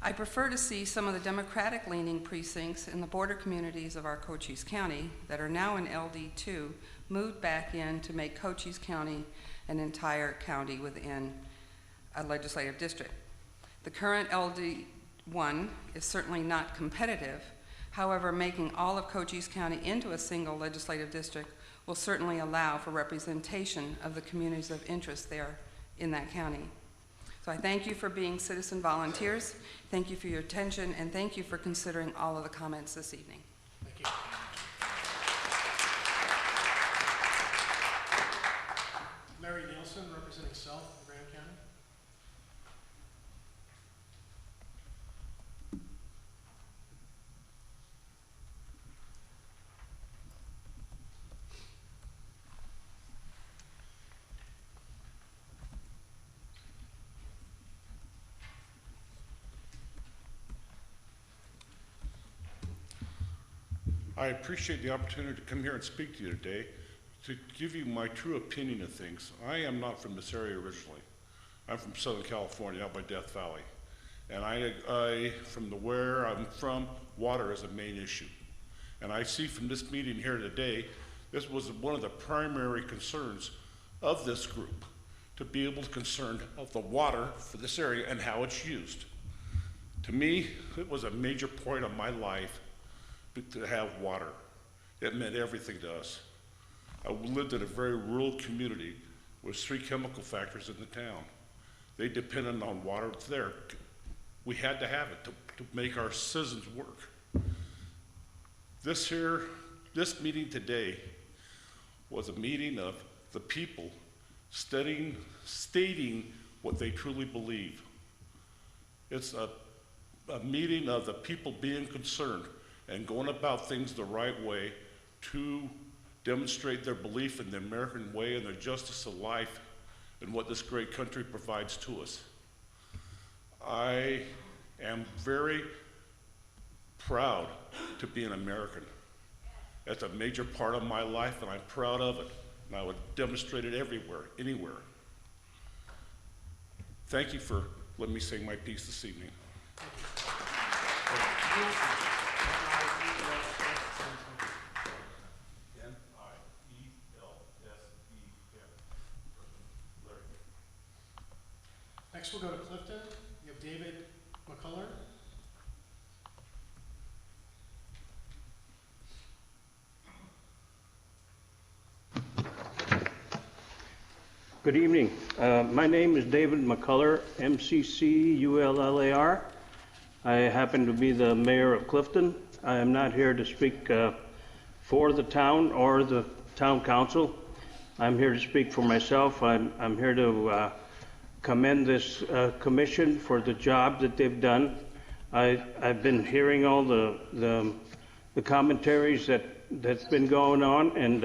I prefer to see some of the Democratic-leaning precincts in the border communities of our Cochise County that are now in LD2 moved back in to make Cochise County an entire county within a legislative district. The current LD1 is certainly not competitive. However, making all of Cochise County into a single legislative district will certainly allow for representation of the communities of interest there in that county. So I thank you for being citizen volunteers, thank you for your attention, and thank you for considering all of the comments this evening. Thank you. Larry Nielsen, representing South in Grand County. I appreciate the opportunity to come here and speak to you today to give you my true opinion of things. I am not from this area originally. I'm from Southern California, out by Death Valley. And from where I'm from, water is a main issue. And I see from this meeting here today, this was one of the primary concerns of this group, to be able to concern of the water for this area and how it's used. To me, it was a major point of my life to have water. It meant everything to us. I lived in a very rural community with 3 chemical factories in the town. They depended on water there. We had to have it to make our citizens work. This meeting today was a meeting of the people stating what they truly believe. It's a meeting of the people being concerned and going about things the right way to demonstrate their belief in the American way and the justice of life and what this great country provides to us. I am very proud to be an American. That's a major part of my life, and I'm proud of it, and I would demonstrate it everywhere, anywhere. Thank you for letting me sing my piece this evening. Next we'll go to Clifton. We have David McCullough. Good evening. My name is David McCullough, MCCULLAR. I happen to be the mayor of Clifton. I am not here to speak for the town or the town council. I'm here to speak for myself. I'm here to commend this commission for the job that they've done. I've been hearing all the commentaries that's been going on, and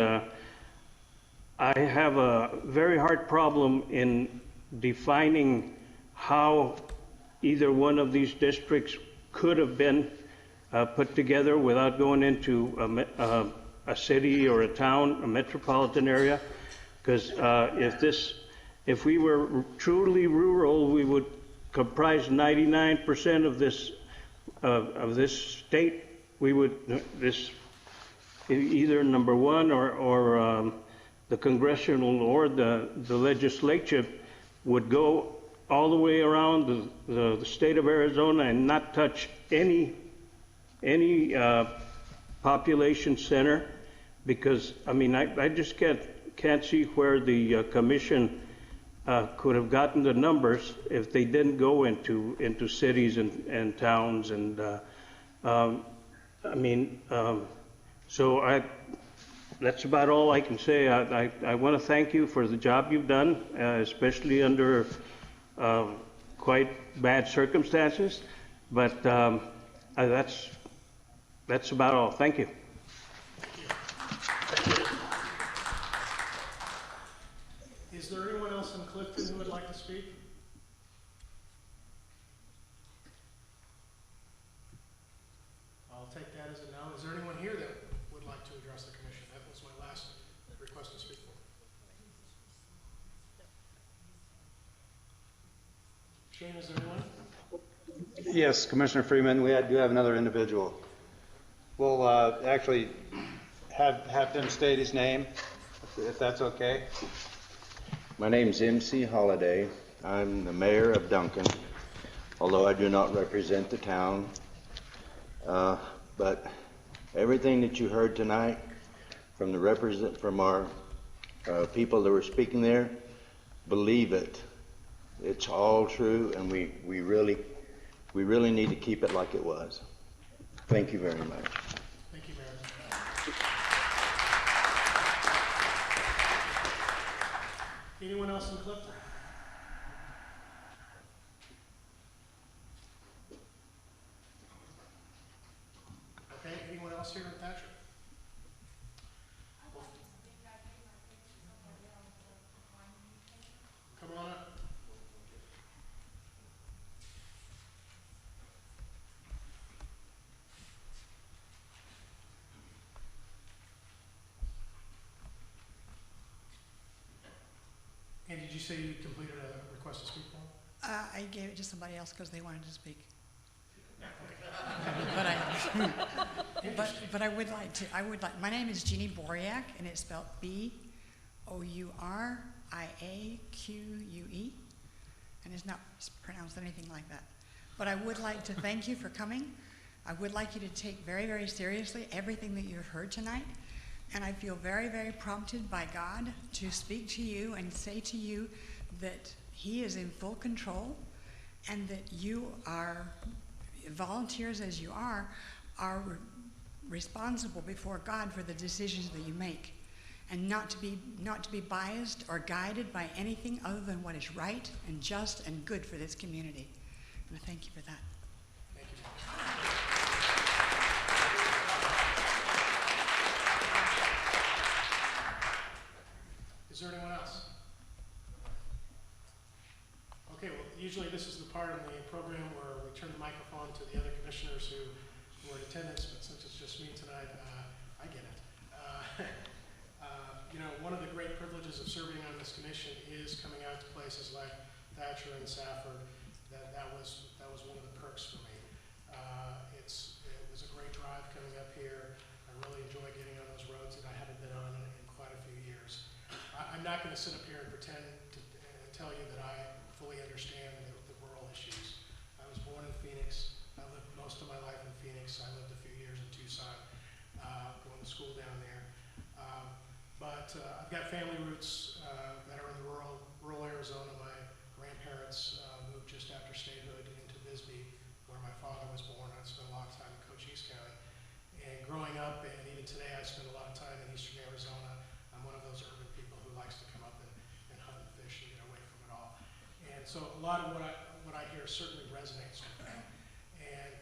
I have a very hard problem in defining how either one of these districts could have been put together without going into a city or a town, a metropolitan area. Because if we were truly rural, we would comprise 99% of this state. We would either number one or the congressional or the legislature would go all the way around the state of Arizona and not touch any population center, because I mean I just can't see where the commission could have gotten the numbers if they didn't go into cities and towns, and so that's about all I can say. I want to thank you for the job you've done, especially under quite bad circumstances, but that's about all. Thank you. Is there anyone else in Clifton who would like to speak? I'll take that as a no. Is there anyone here that would like to address the commission? That was my last request Shane, is there anyone? Yes, Commissioner Freeman, we do have another individual. We'll actually have him state his name, if that's okay. My name's MC Holliday. I'm the mayor of Duncan, although I do not represent the town. But everything that you heard tonight from our people that were speaking there, believe it. It's all true, and we really need to keep it like it was. Thank you very much. Thank you, Mayor. Anyone else in Clifton? Okay, anyone else here in Thatcher? Come on up. And did you say you completed a request to speak form? I gave it to somebody else because they wanted to speak. But I would like to, my name is Jeannie Boriak, and it's spelled B-O-U-R-I-A-Q-U-E, and it's not pronounced anything like that. But I would like to thank you for coming. I would like you to take very, very seriously everything that you've heard tonight. And I feel very, very prompted by God to speak to you and say to you that He is in full control, and that you are, volunteers as you are responsible before God for the decisions that you make, and not to be biased or guided by anything other than what is right and just and good for this community. And I thank you for that. Is there anyone else? Okay, well, usually this is the part of the program where we turn the microphone to the other commissioners who were in attendance, but since it's just me tonight, I get it. You know, one of the great privileges of serving on this commission is coming out to places like Thatcher and Safford. That was one of the perks for me. It was a great drive coming up here. I really enjoy getting on those roads that I haven't been on in quite a few years. I'm not going to sit up here and pretend to tell you that I fully understand the rural issues. I was born in Phoenix. I lived most of my life in Phoenix. I lived a few years in Tucson, going to school down there. But I've got family roots that are in the rural Arizona. My grandparents moved just after statehood into Bisbee, where my father was born. I spent a lot of time in Cochise County. And growing up, and even today, I spend a lot of time in eastern Arizona. I'm one of those urban people who likes to come up and hunt and fish and get away from it all. And so a lot of what I hear certainly resonates with me. And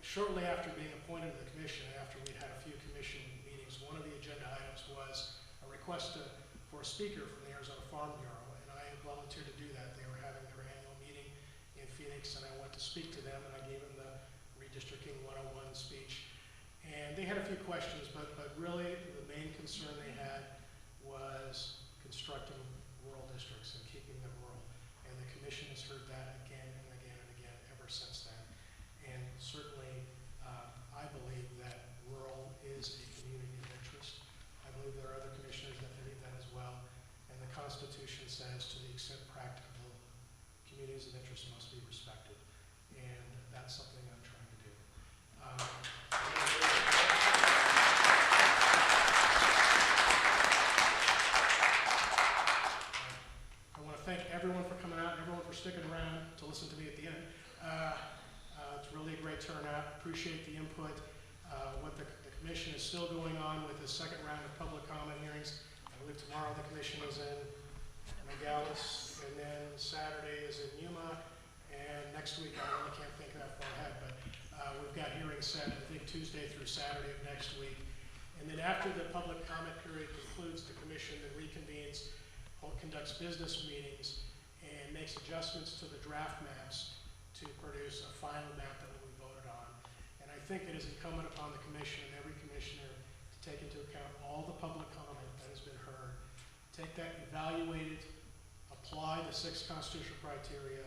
shortly after being appointed to the commission, after we'd had a few commission meetings, one of the agenda items was a request for a speaker from the Arizona Farm Bureau, and I volunteered to do that. They were having their annual meeting in Phoenix, and I went to speak to them, and I gave them the Redistricting 101 speech. And they had a few questions, but really the main concern they had was constructing rural districts and keeping them rural. And the commission has heard that again and again and again ever since then. And certainly, I believe that rural is a community of interest. I believe there are other commissioners that believe that as well. And the Constitution says, to the extent practicable, communities of interest must be respected. And that's something I'm trying to do. I want to thank everyone for coming out, everyone for sticking around to listen to me at the end. It's really a great turnout. Appreciate the input. What the commission is still going on with the second round of public comment hearings. I believe tomorrow the commission is in Nogales, and then Saturday is in Yuma, and next week I really can't think that far ahead, but we've got hearings set, I think Tuesday through Saturday of next week. And then after the public comment period concludes, the commission then reconvenes, conducts business meetings, and makes adjustments to the draft maps to produce a final map that will be voted on. And I think it is incumbent upon the commission and every commissioner to take into account all the public comment that has been heard, take that, evaluate it, apply the 6 constitutional criteria,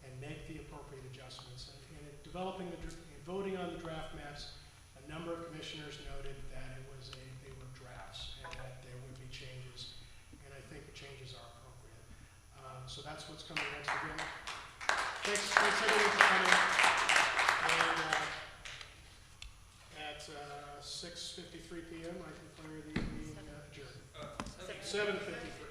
and make the appropriate adjustments. And in developing in voting on the draft maps, a number of commissioners noted that they were drafts and that there would be changes, and I think the changes are appropriate. So that's what's coming next again. Thanks everyone for coming. And at 6:53 p.m. I declare the meeting adjourned. 7:53.